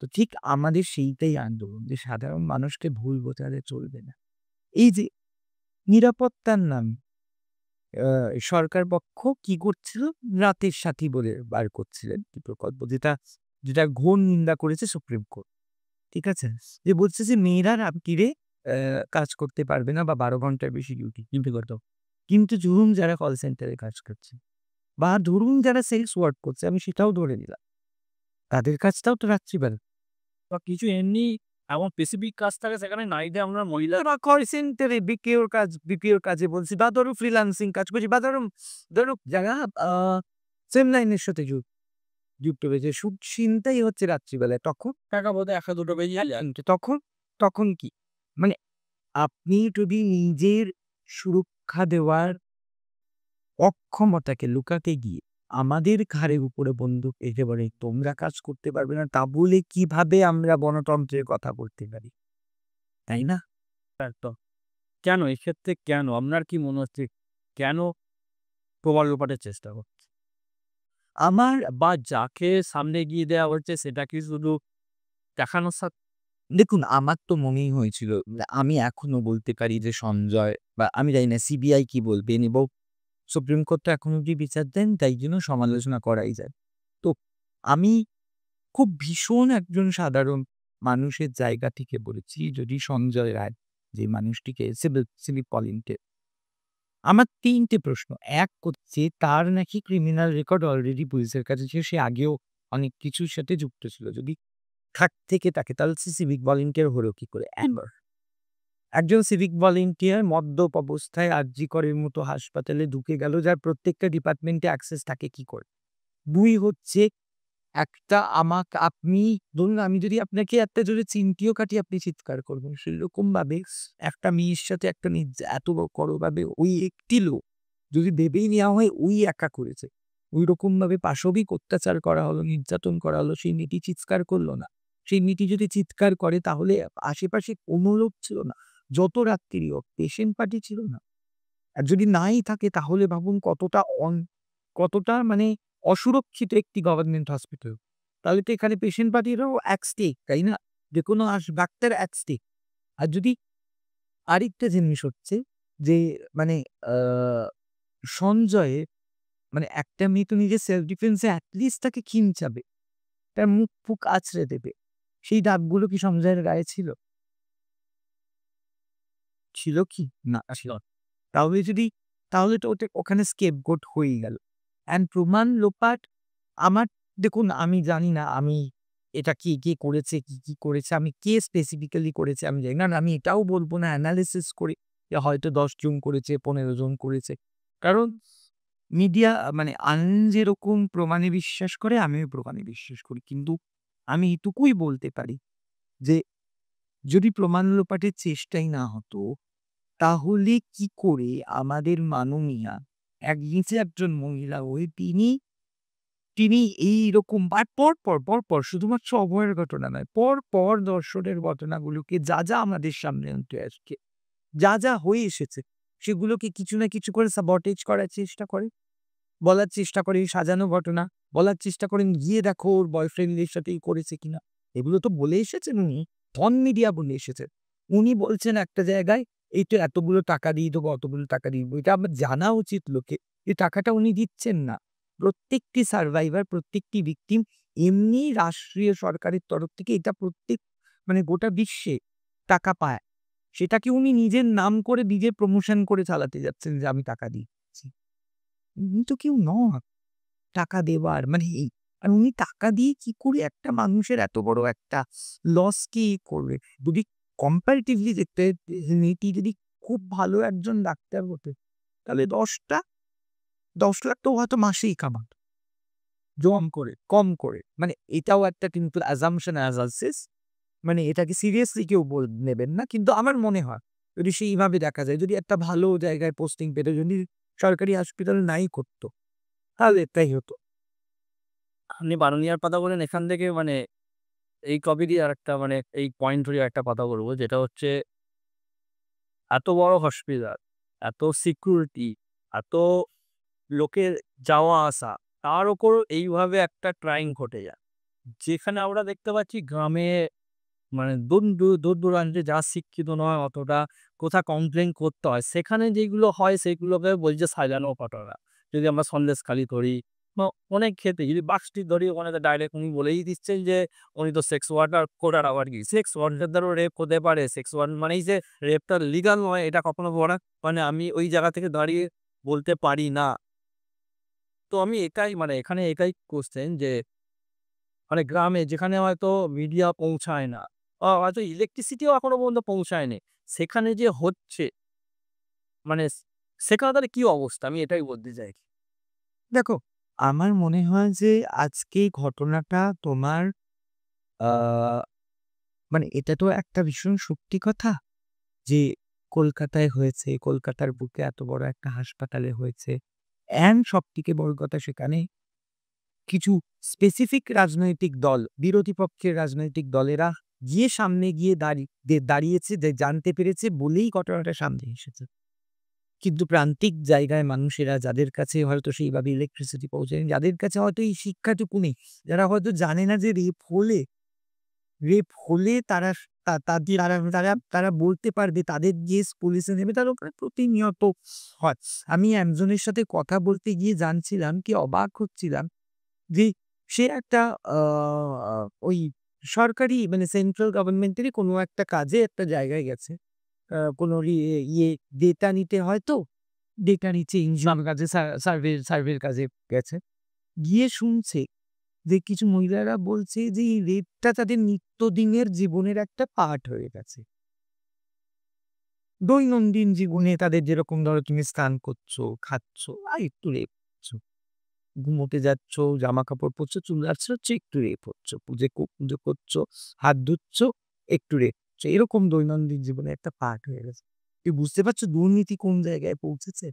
তো ঠিক আমাদের সেইটাই আন্দোলন যে সাধারণ মানুষকে ভুল বোঝালে চলবে না। এই যে নিরাপত্তার নামে আ সরকার পক্ষ কি করছিল? রাতের সাথী বলে বার করছিলেন কি প্রকল্প, যেটা ঘোর নিন্দা করেছে সুপ্রিম কোর্ট। ঠিক আছে? যে বলছে যে মেয়েরা রাত্তিরে কাজ করতে পারবে না বা ১২ ঘন্টার বেশি ডিউটি ডিউটি করতে হবে। কিন্তু ধরুন যারা কল সেন্টারে কাজ করছে বা ধরুন যারা সেলস ওয়ার্ক করছে, আমি সেটাও ধরে নিলাম। তাদের কাজটাও তো রাত্রিবেলা। বা কিছু এমনি এমন স্পেসিফিক কাজ থাকে সেখানে নারীদের আমরা মহিলা বা কল সেন্টারে বিপিওর কাজে বলছি বা ধরো ফ্রিল্যান্সিং কাজ করছি বা ধরো যারা আ সেম লাইনের সাথে যুক্ত রয়েছে। ছিনতাই হচ্ছে রাত্রিবেলায়। তখন টাকা বোধহয় ১০০-২০০ বেরিয়ে যায়। কিন্তু তখন কি? মানে আপনি যদি নিজের সুরক্ষা দেওয়ার অক্ষমতাকে লুকাতে গিয়ে আমাদের ঘাড়ের উপরে বন্দুক একেবারে তোমরা কাজ করতে পারবে না, তা বলে কিভাবে আমরা গণতন্ত্রের কথা বলতে পারি? তাই না? একদম। কেন এক্ষেত্রে কেন? আপনার কি মনে হচ্ছে কেন প্রবাল লোপাটের চেষ্টা করছে? আমার বা যাকে সামনে এগিয়ে দেওয়া হচ্ছে সেটা কি শুধু দেখানোর দেখুন, আমার তো মনেই হয়েছিল, আমি এখনো বলতে পারি যে সঞ্জয় বা আমি জানি না সিবিআই কি বলবেন, এবং সুপ্রিম কোর্ট তো এখন অব্দি বিচার দেন, তাই জন্য সমালোচনা করাই যায়। তো আমি খুব ভীষণ একজন সাধারণ মানুষের জায়গা থেকে বলেছি, যদি সঞ্জয় রায় যে মানুষটিকে সিভিক ভলান্টিয়ার, আমার ৩ টে প্রশ্ন। এক হচ্ছে তার নাকি ক্রিমিনাল রেকর্ড অলরেডি পুলিশের কাছে ছিল। সে আগেও অনেক কিছুর সাথে যুক্ত ছিল। যদি থেকে থাকে তাহলে সে সিভিক ভলান্টিয়ার হলো কি করে? একজন সিভিক ভলান্টিয়ার মদ্যপ অবস্থায় আরজিকরের মতো হাসপাতালে ঢুকে গেল, যার প্রত্যেকটা ডিপার্টমেন্টে অ্যাক্সেস থাকে কি করে? ২ হচ্ছে একটা আপনি ধরুন আমি যদি আপনাকে একটা জোরে চিমটিও কাটি আপনি চিৎকার করবেন। সেরকমভাবে একটা মেয়ের সাথে একটা এত বড়ভাবে ওই একটি লোক যদি ভেবেই নেওয়া হয় ওই একা করেছে। ঐরকমভাবে পাশবিক অত্যাচার করা হলো, নির্যাতন করা হলো, সেই মেয়েটি চিৎকার করল না। সেই মেয়েটি যদি চিৎকার করে তাহলে আশেপাশে কোনো লোক ছিল না। যত রাত্রি হোক পেশেন্ট পার্টি ছিল না। আর যদি নাই থাকে তাহলে ভাবুন কতটা মানে অসুরক্ষিত একটি গভর্নমেন্ট হসপিটাল। তাহলে তো এখানে পেশেন্ট পার্টিরও এক স্টেক, তাই না? যেকোনো ডাক্তার এক স্টেক। আর যদি আরেকটা জিনিস হচ্ছে যে মানে আ সঞ্জয়ের মানে একটা মেয়ে তো নিজের self defence A at least তাকে খিঁচাবে। তার মুখ-ফুক আঁচড়ে দেবে। সেই দাগগুলো কি সঞ্জয়ের গায়ে ছিল? ছিল কি? না, ছিল একটা না। তাহলে যদি তাহলে তো ওখানে স্কেপগোট হয়েই গেল। অ্যান্ড প্রমাণ লোপাট আমার দেখুন আমি জানি না আমি এটা কে করেছে, কি করেছে, আমি কে স্পেসিফিক্যালি করেছে আমি জানি না। আর আমি এটাও বলব না এনালিসিস করে যে হয়তো ১০ জন করেছে, ১৫ জন করেছে। কারণ মিডিয়া মানে আইন যেরকম প্রমাণে বিশ্বাস করে আমিও প্রমাণে বিশ্বাস করি। কিন্তু আমি এটুকুই বলতে পারি যে যদি প্রমাণ লোপাটের চেষ্টাই না হতো তাহলে কি করে আমাদের মাননীয়া নিচে একজন মহিলা হয়ে তিনি এইরকম পরপর শুধুমাত্র অভয়ের ঘটনা নয়, পরপর দর্শনের ঘটনাগুলোকে যা আমাদের সামনে উঠে আসছে, যা হয়ে এসেছে, সেগুলোকে কিছু না কিছু করে sabotage করার চেষ্টা করে। বলার চেষ্টা করে সাজানো ঘটনা, বলার চেষ্টা করেন গিয়ে দেখো ওর বয়ফ্রেন্ডদের সাথেই করেছে কিনা। এগুলো তো বলে এসেছেন উনি, ধন মিডিয়া বলে এসেছেন। উনি বলছেন একটা জায়গায়, এই তো এতগুলো টাকা দিয়ে দেবো, অতগুলো টাকা দিয়ে দেবো। এটা আমার জানা উচিত লোকের। এই টাকাটা উনি দিচ্ছেন না। প্রত্যেকটি সারভাইভার, প্রত্যেকটি ভিকটিম এমনি রাষ্ট্রীয় সরকারের তরফ থেকে এটা মানে গোটা বিশ্বে টাকা পায়। সেটাকে উনি নিজের নাম করে নিজের প্রমোশন করে চালাতে যাচ্ছেন যে আমি টাকা দিই। উনি তো কেউ নন টাকা দেওয়ার। মানে এই আর উনি টাকা দিয়ে কি করে একটা মানুষের এত বড় একটা লস কে করবে? যদি comparatively দেখতে নীতি যদি খুব ভালো একজন ডাক্তার হতেন, তাহলে ১০,০০,০০০ তো হয়তো মাসেই কামাতো। কম করে। মানে এটাও একটা কিন্তু assumption analysis মানে এটাকে সিরিয়াসলি কেউ নেবেন না। কিন্তু আমার মনে হয় যদি সেইভাবে দেখা যায়, যদি একটা ভালো জায়গায় পোস্টিং পেত, যদি সরকারি হাসপাতাল নাই করত, তাহলে এটাই হতো। আপনি বারুনিয়ার কথা বলেন এখান থেকে মানে এই টপিকই আরেকটা মানে এই পয়েন্ট ধরে একটা কথা বলব যেটা হচ্ছে এত বড় হসপিটাল, এত সিকিউরিটি, এত লোকের যাওয়া আসা, তার উপর এইভাবে একটা ক্রাইম ঘটে যায়। যেখানে আমরা দেখতে পাচ্ছি গ্রামে মানে দূর-দূরান্তে যারা শিক্ষিত নয় অতটা, কোথাও কমপ্লেইন করতে হয়, সেখানে যেগুলো হয় সেগুলোকে বলছে সাজানো ঘটনা। যদি আমরা সন্দেশখালি ধরি বা অনেক ক্ষেত্রে যদি বাকস্ট্রিট ধরি ওখানে তো ডাইরেক্ট উনি বলেই দিচ্ছেন যে উনি তো সেক্স ওয়ার্কার করার আবার কি? সেক্স ওয়ার্কারদেরও রেপ হতে পারে। সেক্স মানেই যে রেপটা লিগাল নয় এটা কখনো বলা মানে আমি ওই জায়গা থেকে দাঁড়িয়ে বলতে পারি না। তো আমি এটাই মানে এখানে এটাই কোয়েশ্চেন যে মানে গ্রামে যেখানে হয়তো মিডিয়া পৌঁছায় না, হয়তো ইলেকট্রিসিটিও এখনো পর্যন্ত পৌঁছায়নি। সেখানে যে হচ্ছে মানে সেখানে তাহলে কি অবস্থা? আমি এটাই বলতে চাইছি। দেখো, আমার মনে হয় যে আজকে এই ঘটনাটা তোমার আ মানে এটা তো একটা ভীষণ সত্যি কথা যে কলকাতায় হয়েছে, কলকাতার বুকে এত বড় একটা হাসপাতালে হয়েছে। অ্যান্ড সবথেকে বড় কথা সেখানে কিছু স্পেসিফিক রাজনৈতিক দল, বিরোধী পক্ষের রাজনৈতিক দলেরা গিয়ে সামনে গিয়ে দাঁড়িয়েছে যে জানতে পেরেছে বলেই ঘটনাটা সামনে এসেছে। কিন্তু প্রান্তিক জায়গায় মানুষেরা যাদের কাছে হয়তো সেইভাবে ইলেকট্রিসিটি পৌঁছায়নি, যাদের কাছে হয়তো এই শিক্ষাটুকু নেই, যারা হয়তো জানে না যে রেপ হলে তারা স তা তাদের তারা তারা তারা বলতে পারবে, তাদের কেস পুলিশে নেবে, তার উপরে প্রতিনিয়ত হয়। আমি একজনের সাথে কথা বলতে গিয়ে জানছিলাম কি অবাক হচ্ছিলাম যে সে একটা আ আ ওই সরকারি মানে সেন্ট্রাল গভর্নমেন্টেরই কোনো একটা কাজে একটা জায়গায় গেছে। কোনো ডেটা নিতে হয় তো, ডেটা নিচ্ছে এনজিওর কাজে সার্ভের কাজে গেছে। গিয়ে শুনছে যে কিছু মহিলারা বলছে যে এই রেপটা তাদের নিত্যদিনের জীবনের একটা পার্ট হয়ে গেছে। দৈনন্দিন জীবনে তাদের যেরকম ধরো তুমি স্নান করছো, খাচ্ছ, আর একটু রেপ হচ্ছ। ঘুমোতে যাচ্ছ, জামাকাপড় পরছো, চুল আঁচড়াচ্ছ, একটু রেপ হচ্ছ। পুজো করছো, হাত ধুচ্ছ, একটু রেপ হচ্ছ। এরকম দৈনন্দিন জীবনের একটা পার্ট হয়ে গেছে। তুমি বুঝতে পারছো দুর্নীতি কোন জায়গায় পৌঁছেছে?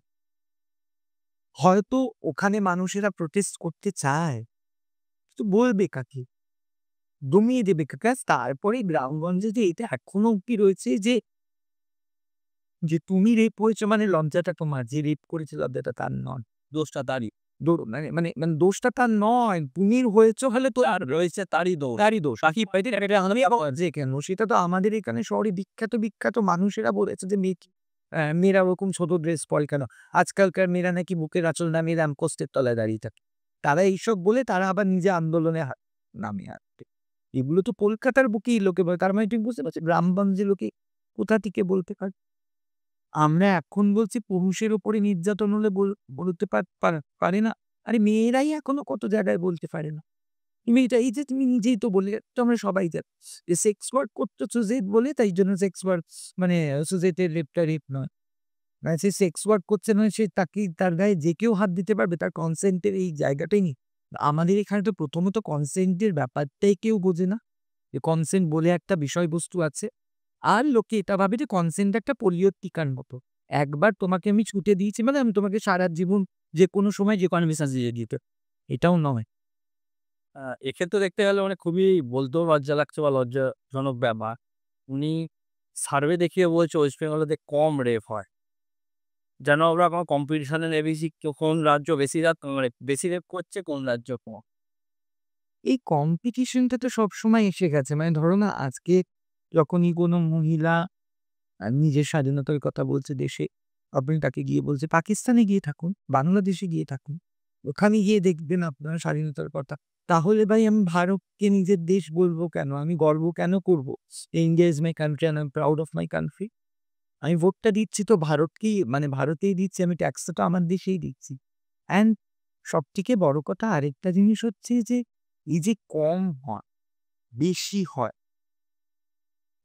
হয়তো ওখানে মানুষেরা প্রোটেস্ট করতে চায়। কিন্তু বলবে কাকে? দমিয়ে দেবে কাকে? তারপরে গ্রামগঞ্জে যে এটা এখনো অব্দি রয়েছে যে তুমি রেপ হয়েছো মানে লজ্জাটা তোমার। যে রেপ করেছে লজ্জাটা তার নয়। দোষটা তারই। মানে দোষটা তার নয়। তুমি হয়েছো হলে তো আর রয়েছে তারই দোষ। তারই দোষ। বাকি পাইতে একটা আমি যে কেন? সেটা তো আমাদের এখানে শহরে বিখ্যাত মানুষেরা বলেছে যে মেয়েরা ওরকম ছোট ড্রেস পরে কেন? আজকালকার মেয়েরা নাকি বুকের আঁচল নামিয়ে ল্যাম্প পোস্টের তলায় দাঁড়িয়ে থাকে। তারা এইসব বলে তারা আবার নিজে আন্দোলনে নামে হাঁটে। এগুলো তো কলকাতার বুকেই লোকে বলে। তার মানে তুমি বুঝতে পারছো গ্রামগঞ্জে লোকে কোথা থেকে বলতে পারে? আমরা এখন বলছি পুরুষের উপরে নির্যাতন হলে বলতে পারে না। আরে মেয়েরাই এখনো কত জায়গায় বলতে পারে না। তুমি এই যে তুমি নিজেই তো বললে, তো আমরা সবাই জানি যে সেক্স ওয়ার্ক করছো সুজেত বলে তাই জন্য সেক্স ওয়ার্ক মানে সুজেতের রেপটা রেপ নয়। মানে সে সেক্স ওয়ার্ক করছে মানে সে তার গায়ে যে কেউ হাত দিতে পারবে তার কনসেন্ট এর এই জায়গাটাই নেই। আমাদের এখানে তো প্রথমত কনসেন্ট এর ব্যাপারটাই কেউ বোঝে না। যে কনসেন্ট বলে একটা বিষয়বস্তু আছে। আর লোকে এটা ভাবে যে কনসেন্ট একটা পোলিওর টিকার মতো। একবার তোমাকে আমি ছুটে দিয়েছি মানে আমি তোমাকে সারা জীবন যেকোনো সময় যে কোনো মেসেজ দিয়ে দিতে। এটাও নয়। এক্ষেত্রে দেখতে গেলে মানে খুবই বলতেও লজ্জা লাগছে বা লজ্জাজনক ব্যাপার। উনি সার্ভে দেখিয়ে বলছে ওয়েস্ট বেঙ্গলেতে কম রেপ হয়। যেন আমরা কোনো কম্পিটিশনে নেমেছি কোন রাজ্য বেশি মানে বেশি রেপ করছে, কোন রাজ্য কম। এই কম্পিটিশনটা তো সবসময় এসে গেছে। মানে ধরো না আজকে যখনই কোনো মহিলা নিজের স্বাধীনতার কথা বলছে দেশে, আপনি তাকে গিয়ে বলছে পাকিস্তানে গিয়ে থাকুন, বাংলাদেশে গিয়ে থাকুন। ওখানে গিয়ে দেখবেন আপনার স্বাধীনতার কথা। তাহলে ভাই আমি ভারতকে নিজের দেশ বলব কেন? আমি গর্ব কেন করব? India is my country and I am proud of my country. আমি ভোটটা দিচ্ছি তো ভারতকেই মানে ভারতেই দিচ্ছি, আমি ট্যাক্সটা তো আমার দেশেই দিচ্ছি। অ্যান্ড সবথেকে বড় কথা আরেকটা জিনিস হচ্ছে যে এই যে কম হয়, বেশি হয়,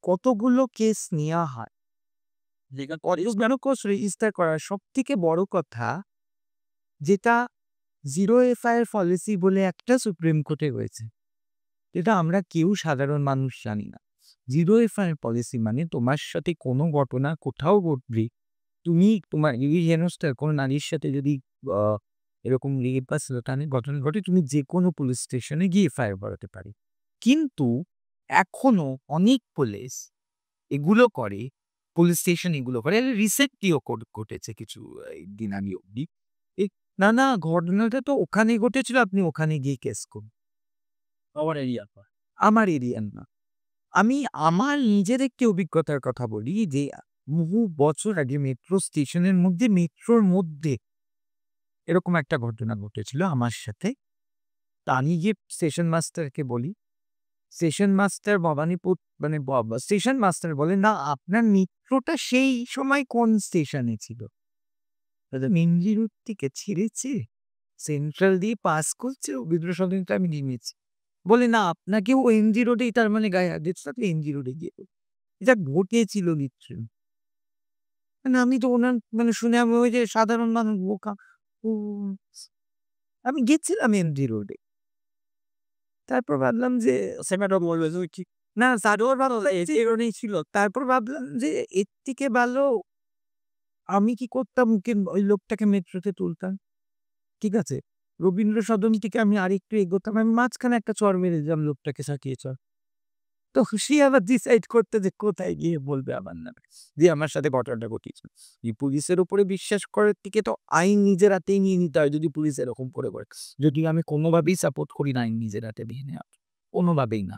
কতগুলো কেস নেওয়া হয়, কতগুলো কেস রেজিস্টার করা হয়। সবথেকে বড় কথা যেটা জিরো এফআইআর পলিসি বলে একটা সুপ্রিম কোর্টে রয়েছে, যেটা আমরা কেউ সাধারণ মানুষ জানি না। জিরো এফআইআর পলিসি মানে তোমার সাথে কোনো ঘটনা কোথাও ঘটবে, তুমি তোমার এই হেনস্থার কোনো নারীর সাথে যদি এরকম রেপ বা শ্লীলতাহানির ঘটনা ঘটে, তুমি যে কোনো পুলিশ স্টেশনে গিয়ে এফআইআর করাতে পারি। কিন্তু এখনো অনেক পুলিশ এগুলো করে, পুলিশ স্টেশন এগুলো করে। রিসেন্টলিও ঘটেছে কিছু দিন আগে অব্দি। না, না, ঘটনাটা তো ওখানে ঘটেছিল, আপনি ওখানে গিয়ে কেস করুন। আমার এরিয়া আমার এরিয়ার না। আমি আমার নিজের একটি অভিজ্ঞতার কথা বলি যে বহু বছর আগে মেট্রো স্টেশনের মধ্যে, মেট্রোর মধ্যে এরকম একটা ঘটনা ঘটেছিল আমার সাথে। তা আমি গিয়ে স্টেশন মাস্টারকে বলি। স্টেশন মাস্টার ভবানীপুর মানে স্টেশন মাস্টার বলে, "না, আপনার মেট্রোটা সেই সময় কোন স্টেশনে ছিল?" এমজি রোড থেকে ছেড়েছে, সেন্ট্রাল দিয়ে পাস করছে, রবীন্দ্র সদনে আমি নেমেছি। বলে, "না, আপনাকেও এমজি রোডেই তার মানে গায়ে হাত দিচ্ছে, আপনি এমজি রোডে গিয়ে করুন।" এটা ঘটেছিল লিটারেলি। মানে আমি তো ওনার মানে শুনে আমি ওই যে সাধারণ মানুষ বোকা। ও আমি গেছিলাম এমজি রোডে। তারপর ভাবলাম যে সেখানে বলবে যে কি না, সারোয়ার ভালো এই রোডেই ছিল। তারপর ভাবলাম যে এর থেকে ভালো আমি কি করতাম, ওই লোকটাকে মেট্রোতে তুলতাম। ঠিক আছে? রবীন্দ্র সদন থেকে আমি আরেকটু এগোতাম। আমি মাঝখানে একটা চড় মেরে দিলাম লোকটাকে, "সাকিয়ে চল।" তো সে আবার ডিসাইড করতে যে কোথায় গিয়ে বলবে আমার নামে। যে আমার সাথে ঘটনাটা ঘটিয়েছে। এই পুলিশের উপরে বিশ্বাস করার থেকে তো আইন নিজের হাতেই নিয়ে নিতে হয় যদি পুলিশ এরকম করে। যদিও আমি কোনোভাবেই সাপোর্ট করি না আইন নিজের হাতে নিয়ে নেওয়া। কোনোভাবেই না।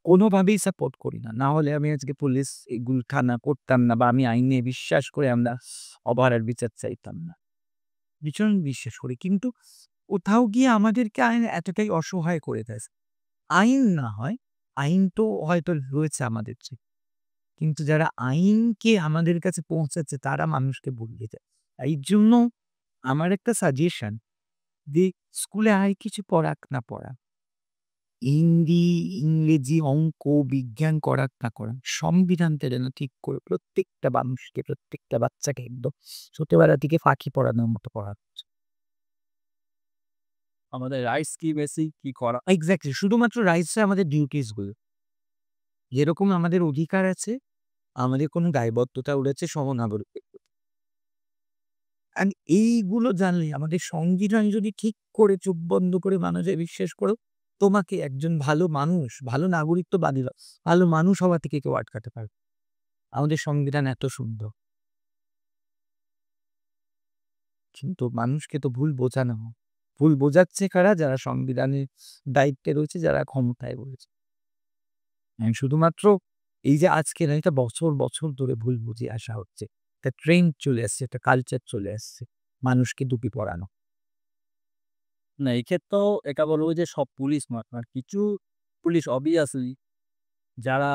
কোনোভাবেই সাপোর্ট করি না। না হলে আমি আজকে পুলিশ এগুলখানা করতাম না, বা আমি আইন নিয়ে বিশ্বাস করে আমরা অবহেলার বিচার চাইতাম না। ভীষণ বিশ্বাস করি। কিন্তু কোথাও গিয়ে আমাদেরকে আইন এতটাই অসহায় করে দেয়। আইন না হয়, আইন তো হয়তো রয়েছে আমাদের যে। কিন্তু যারা আইনকে আমাদের কাছে পৌঁছাচ্ছে তারা মানুষকে ভুলিয়ে দেয়। এই জন্য আমার একটা সাজেশন যে স্কুলে আর কিছু পড়াক না পড়াক, হিন্দি, ইংরেজি, অঙ্ক, বিজ্ঞান করাক না করাক, সংবিধানটা যেন ঠিক করে প্রত্যেকটা মানুষকে, প্রত্যেকটা বাচ্চাকে একদম ছোটবেলা থেকে ফাঁকি পড়ানোর মতো পড়াক। আমাদের রাইটস কি বেসিক কি করা এক্সাক্টলি, শুধুমাত্র রাইটস আমাদের ডিউটিস গুলো। যেরকম আমাদের অধিকার আছে, আমাদের কোনো দায়বদ্ধতা রয়েছে সমনাগরিকের প্রতি। অ্যান্ড এইগুলো জানলে আমাদের সংবিধান যদি ঠিক করে চোখ বন্ধ করে মানুষে বিশ্বাস করো, তোমাকে একজন ভালো মানুষ, ভালো নাগরিক তো বাদই দাও, ভালো মানুষ হওয়া থেকে কেউ আটকাতে পারবে। আমাদের সংবিধান এত সুন্দর। কিন্তু মানুষকে তো ভুল বোঝানো হয়। ভুল বোঝাচ্ছে কারা? যারা সংবিধানের দায়িত্বে রয়েছে, যারা ক্ষমতায় রয়েছে। শুধুমাত্র এই যে আজকে না, এটা বছর, বছর ধরে ভুল বুঝিয়ে আসা হচ্ছে। একটা ট্রেন্ড চলে আসছে, একটা কালচার চলে আসছে। মানুষকে টুপি পরানো। না এক্ষেত্রেও এটা বলবো যে সব পুলিশ নয়। আর কিছু পুলিশ obviously যারা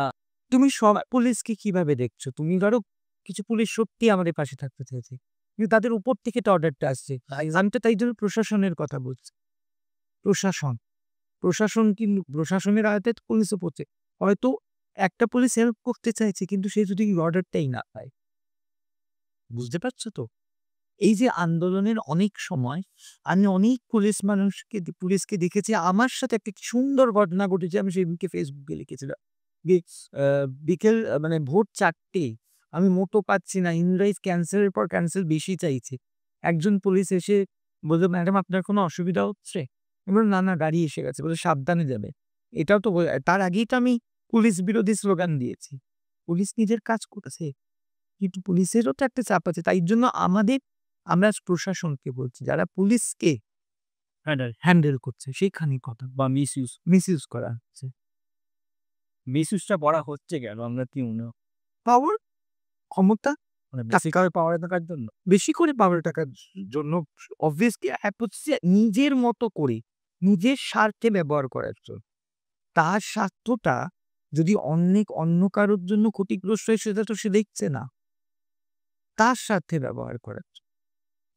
তুমি সব পুলিশকে কিভাবে দেখছো? তুমি ধরো কিছু পুলিশ সত্যিই আমাদের পাশে থাকতে চেয়েছে। কিন্তু তাদের উপর থেকে তো অর্ডারটা আসছে। আমি তো তাই জন্য প্রশাসনের কথা বলছি। প্রশাসন। প্রশাসনের আওতায় তো পুলিশও পড়ছে। হয়তো একটা পুলিশ হেল্প করতে চাইছে, কিন্তু সে যদি অর্ডারটাই না পায়। বুঝতে পারছো তো? এই যে আন্দোলনের অনেক সময় আমি অনেক পুলিশকে দেখেছি। আমার সাথে একটা কি সুন্দর ঘটনা ঘটেছে, আমি সেদিনকে ফেসবুকে লিখেছিলাম। যে বিকেল মানে ভোর ৪:০০ আমি মোটো পাচ্ছি না। ইনভয়েস ক্যানসেলের পর ক্যানসেল বেশি চাইছে। একজন পুলিশ এসে বলল, "ম্যাডাম, আপনার কোনো অসুবিধা হচ্ছে?" আমি বললাম, "না, না, গাড়ি এসে গেছে।" বলল, "সাবধানে যাবে।" এটাও তো তার আগেই তো আমি পুলিশ বিরোধী স্লোগান দিয়েছি। পুলিশ নিজের কাজ করছে। কিন্তু পুলিশেরও তো একটা চাপ আছে। তাই জন্য আমরা প্রশাসনকে বলছি, যারা পুলিশকে হ্যান্ডেল হ্যান্ডেল করছে সেখানেই কথা বা মিসইউজ মিসইউজ করা হচ্ছে। মিসইউজটা করা হচ্ছে কেন? আমরা কি মনে হয়? পাওয়ার, ক্ষমতা, মানে বেশি টাকা, করে পাওয়ার থাকার জন্য? বেশি করে পাওয়ার টাকার জন্য, অবভিয়াসলি হচ্ছে নিজের মতো করে, নিজের স্বার্থে ব্যবহার করার জন্য। তার স্বার্থটা যদি অন্য কারোর জন্য ক্ষতিগ্রস্ত হয়, সেটা তো সে দেখছে না। তার স্বার্থে ব্যবহার করার জন্য।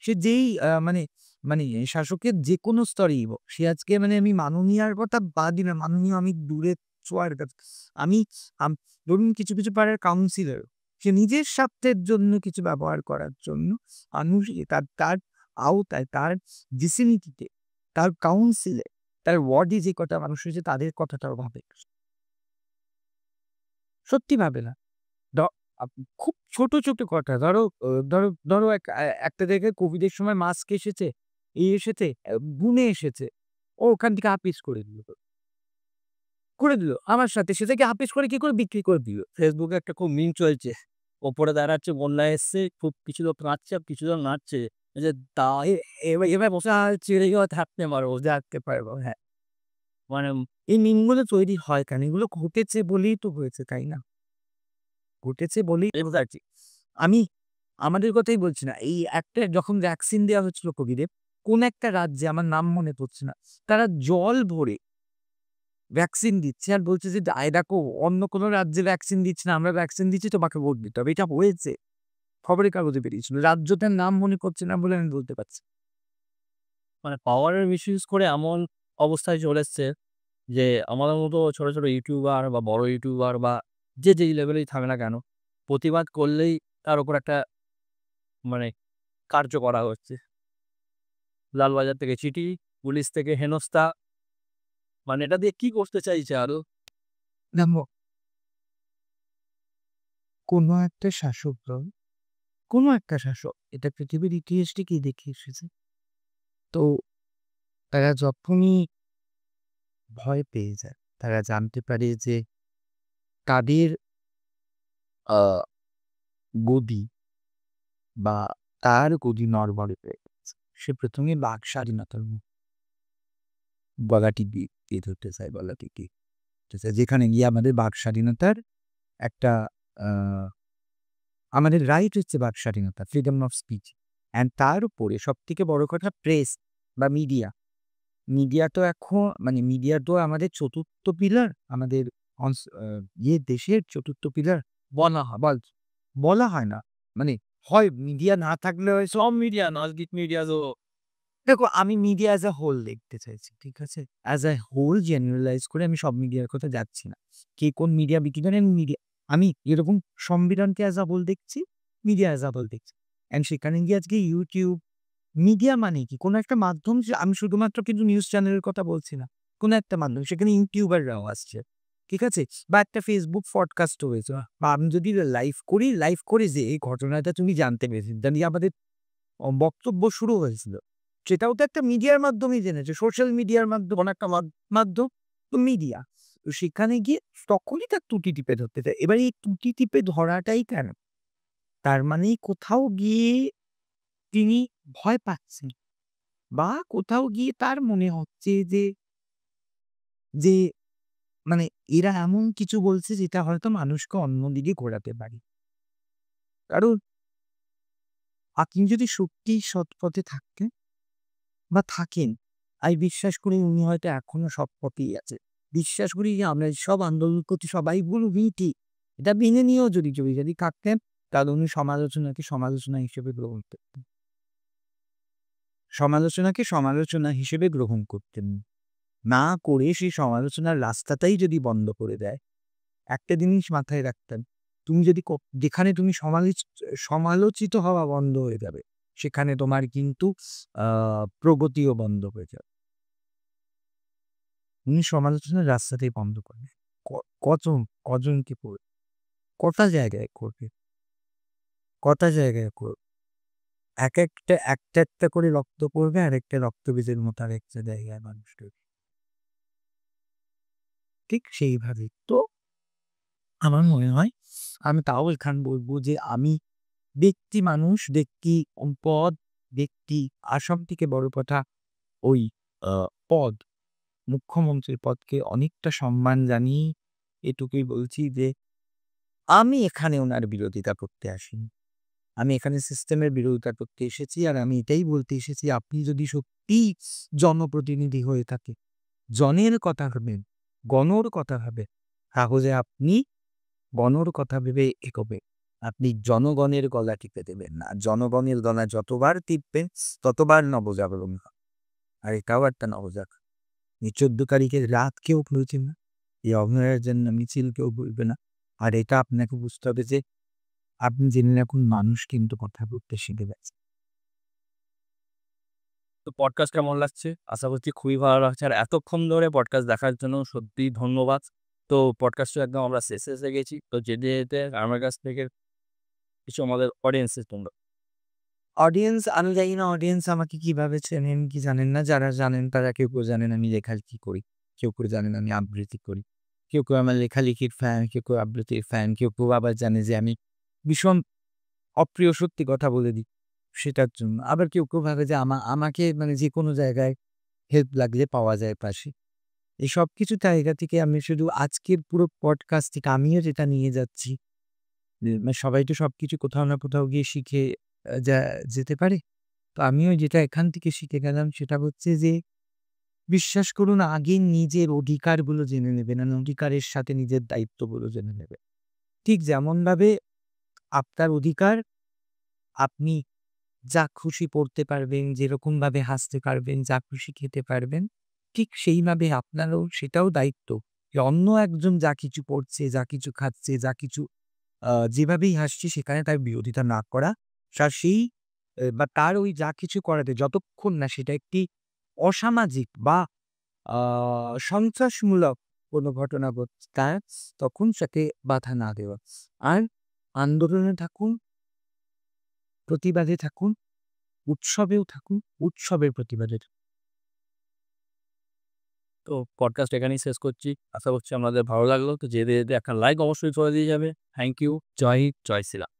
সে যেই মানে মানে শাসকের যেকোনো স্তরেই হোক, সে আজকে মানে আমি মাননীয়ার কথা বাদই না, মাননীয় আমি দূরে ছোঁয়ার কথা। আমি আম ধরুন কিছু পাড়ার কাউন্সিলর, সে নিজের স্বার্থের জন্য কিছু ব্যবহার করার জন্য মানুষ তার আওতায়, তার ভিসিনিটিতে, তার কাউন্সিলে, তার ওয়ার্ডে যে কটা মানুষ রয়েছে তাদের কথাটাও ভাবে। সত্যি ভাবে না। দ আপ খুব ছোট কথা। ধরো একটা জায়গায় কোভিডের সময় মাস্ক এসেছে, এসেছে, বুনে এসেছে। ও ওখান থেকে হাফিস করে দিল। আমার সাথে সে থেকে হাফিস করে কি করে বিক্রি করে দিল। ফেসবুকে একটা খুব মিম চলছে। ওপরে দাঁড়াচ্ছে বন্যা এসছে, খুব কিছু লোক কাঁদছে আর কিছু লোক নাচছে। এই যে তা এ এবার এবার বসে চিড়ে গিয়েও থাকতে পারবো, জাগতে পারবো। হ্যাঁ, মানে এই মিমগুলো তৈরি হয় কেন? এগুলো ঘটেছে বলেই তো হয়েছে, তাই না? ঘটেছে বলেই এক্সাক্টলি। আমি আমাদের কথাই বলছি না। এই একটা যখন ভ্যাকসিন দেওয়া হচ্ছিল কোভিডে, কোন একটা রাজ্যে আমার নাম মনে পড়ছে না। তারা জল ভরে ভ্যাকসিন দিচ্ছে আর বলছে যে, "এই দেখো অন্য কোন রাজ্যে ভ্যাকসিন দিচ্ছে না, আমরা ভ্যাকসিন দিচ্ছি তোমাকে ভোট দিতে হবে।" এটা হয়েছে। খবরের কাগজে বেরিয়েছিল। রাজ্যটার নাম মনে পড়ছে না বলে আমি বলতে পারছি। মানে পাওয়ারের মিসইউজ করে এমন অবস্থায় চলে এসছে যে আমাদের মতো ছোট ইউটিউবার বা বড় ইউটিউবার বা যে যেই লেভেলেই থাক না কেন, প্রতিবাদ করলেই তার উপর একটা মানে কার্য করা হচ্ছে। লালবাজার থেকে চিঠি, পুলিশ থেকে হেনস্থা। মানে এটা দিয়ে কি করতে চাইছে আরো? দেখো, কোন একটা শাসক দল, কোন একটা শাসক এটা পৃথিবীর ইতিহাসটিকেই দেখিয়ে এসেছে। তো তারা যখনই ভয় পেয়ে যায়, তারা জানতে পারে যে তাদের আ গদি বা তার গদি নড়বড়ে হয়ে গেছে। সে ১ম এ বাক স্বাধীনতার গলাটি দিয়ে ধরতে চায়, গলাটিকে ধরতে চায়। যেখানে গিয়ে আমাদের বাক স্বাধীনতার একটা আ আমাদের রাইট হচ্ছে বাক স্বাধীনতা, ফ্রিডম অফ স্পিচ। অ্যান্ড তার উপরে সবথেকে বড় কথা প্রেস বা মিডিয়া। মিডিয়া তো মানে মিডিয়া তো আমাদের ৪র্থ পিলার, আমাদের দেশের ৪র্থ পিলার বলা হয়। বলা হয় না। মানে হয় মিডিয়া না থাকলে হয় সব মিডিয়া নজদিক মিডিয়া তো দেখো আমি মিডিয়া অ্যাজ আ হোল দেখতে চাইছি। ঠিক আছে? অ্যাজ আ হোল জেনারেলাইজ করে আমি সব মিডিয়ার কথা যাচ্ছি না। কে কোন মিডিয়া বিক্রি করে আমি এরকম সংবিধানকে অ্যাজ আ হোল দেখছি, মিডিয়া অ্যাজ আ হোল দেখছি। অ্যান্ড সেখানে গিয়ে আজকে YouTube মিডিয়া মানে কি? কোন একটা মাধ্যম যে আমি শুধুমাত্র কিন্তু নিউজ চ্যানেলের কথা বলছি না। কোন একটা মাধ্যম সেখানে ইউটিউবাররাও আসছে। ঠিক আছে? বা একটা Facebook পডকাস্ট হয়েছে। বা আমি যদি লাইভ করে যে এই ঘটনাটা তুমি জানতে পেরেছি। জানি আমাদের বক্তব্য শুরু হয়েছিল। সেটাও তো একটা মিডিয়ার মাধ্যমেই জেনেছে। সোশ্যাল মিডিয়ার কোন একটা মাধ্যম তো মিডিয়া। তো সেখানে গিয়ে তখনই তার ত্রুটি টিপে ধরতে চায়। এবার এই ত্রুটি টিপে ধরাটাই কেন? তার মানে কোথাও গিয়ে তিনি ভয় পাচ্ছেন বা কোথাও গিয়ে তার মনে হচ্ছে যে মানে এরা এমন কিছু বলছে যেটা হয়তো মানুষকে অন্যদিকে ঘোরাতে পারে। কারণ আপনি যদি সত্যিই সৎ পথে থাকতেন বা থাকেন, আমি বিশ্বাস করি উনি হয়তো এখনো সৎ পথেই আছে। বিশ্বাস করি যে আমরা সব আন্দোলন করছি সবাই বলবেই ঠিক। এটা মেনে নিয়েও যদি থাকতেন তাহলে উনি সমালোচনা হিসেবে গ্রহণ করতেন। সমালোচনা হিসেবে গ্রহণ করতেন। না করে সেই সমালোচনার রাস্তাটাই যদি বন্ধ করে দেয়, একটা জিনিস মাথায় রাখতেন, তুমি যদি যেখানে তুমি সমালোচিত হওয়া বন্ধ হয়ে যাবে, সেখানে তোমার কিন্তু আ প্রগতিও বন্ধ হয়ে যাবে। উনি সমালোচনার রাস্তাটাই বন্ধ করেন। ক কজন কজনকে কটা জায়গায় করবে, কটা জায়গায় করবে। একটা করে রক্ত পড়বে আরেকটা রক্তবীজের মতো আরেকটা জায়গায় মানুষ ঢুকবে। ঠিক সেইভাবেই। তো আমার মনে হয় আমি তাও এখানে বলব যে আমি ব্যক্তি, পদ, ব্যক্তি, আসাম থেকে বড় কথা ওই আ পদ, মুখ্যমন্ত্রীর পদকে অনেকটা সম্মান জানিয়ে এটুকুই বলছি যে আমি এখানে উনার বিরোধিতা করতে আসিনি। আমি এখানে সিস্টেমের বিরোধিতা করতে এসেছি আর আমি এটাই বলতে এসেছি আপনি যদি সত্যিই জনপ্রতিনিধি হয়ে থাকেন, জনের কথা ভাবেন, গণর কথা ভাবেন, তাহলে আপনি গণর কথা ভেবে এগোবেন। আপনি জনগণের গলা টিপে দেবেন না। জনগণের গলা যতবার টিপবেন ততবার নবজাগরণ হবে। আর এটাও একটা নবজাগরণ। এই 14 তারিখের রাত কেউ ভুলছে না। এই অভয়ার জন্য মিছিল কেউ ভুলবে না। আর এটা আপনাকে বুঝতে হবে যে আপনি জেনে রাখুন মানুষ কিন্তু কথা বলতে শিখে গেছে। তো পডকাস্ট কেমন লাগছে? আশা করছি খুবই ভালো লাগছে। আর এতক্ষণ ধরে পডকাস্ট দেখার জন্য সত্যিই ধন্যবাদ। তো পডকাস্টটা একদম আমরা শেষে এসে গেছি। তো যেতে, যেতে আমার কাছ থেকে কিছু আমাদের অডিয়েন্সের জন্য অডিয়েন্স আমি জানি না অডিয়েন্স আমাকে কিভাবে চেনেন কি জানেন না। যারা জানেন তারা কেউ জানেন আমি লেখালেখি করি। কেউ জানেন আমি আবৃত্তি করি। কেউ আমার লেখালেখির ফ্যান, কেউ আবৃত্তির ফ্যান, কেউ আবার জানে যে আমি ভীষণ অপ্রিয় সত্যি কথা বলে দিই সেটার জন্য। আবার কেউ ভাবে যে আমাকে মানে যেকোনো জায়গায় হেল্প লাগলে পাওয়া যায় পাশে। এই সবকিছু জায়গা থেকে আমি শুধু আজকের পুরো পডকাস্ট থেকে আমিও যেটা নিয়ে যাচ্ছি যে মানে সবাই তো সবকিছু কোথাও না কোথাও গিয়ে শিখে যেতে পারে। তো আমিও যেটা এখান থেকে শিখে গেলাম সেটা হচ্ছে যে বিশ্বাস করুন আগে নিজের অধিকারগুলো জেনে নেবেন আর অধিকারের সাথে নিজের দায়িত্বগুলো জেনে নেবেন। ঠিক যেমনভাবে আপনার অধিকার আপনি যা খুশি পড়তে পারবেন, যেরকমভাবে হাসতে পারবেন, যা খুশি খেতে পারবেন, ঠিক সেইভাবে আপনারও সেটাও দায়িত্ব যে অন্য একজন যা কিছু পড়ছে, যা কিছু খাচ্ছে, যা কিছু যেভাবেই হাসছে সেখানে তার বিরোধিতা না করা। সেই বা তার ওই যা কিছু করাতে যতক্ষণ না সেটা একটি অসামাজিক বা আ সন্ত্রাসমূলক কোনো ঘটনা ঘটছে তখন তাকে বাধা না দেওয়া। আর আন্দোলনে থাকুন, প্রতিবাদে থাকুন, উৎসবেও থাকুন, উৎসবের প্রতিবাদে থাকুন। তো পডকাস্ট এখানেই শেষ করছি। আশা করছি আপনাদের ভালো লাগলো। তো যেতে, যেতে একটা লাইক অবশ্যই করে দিয়ে যাবে। Thank you. জয় হিন্দ, জয় শ্রীরাম।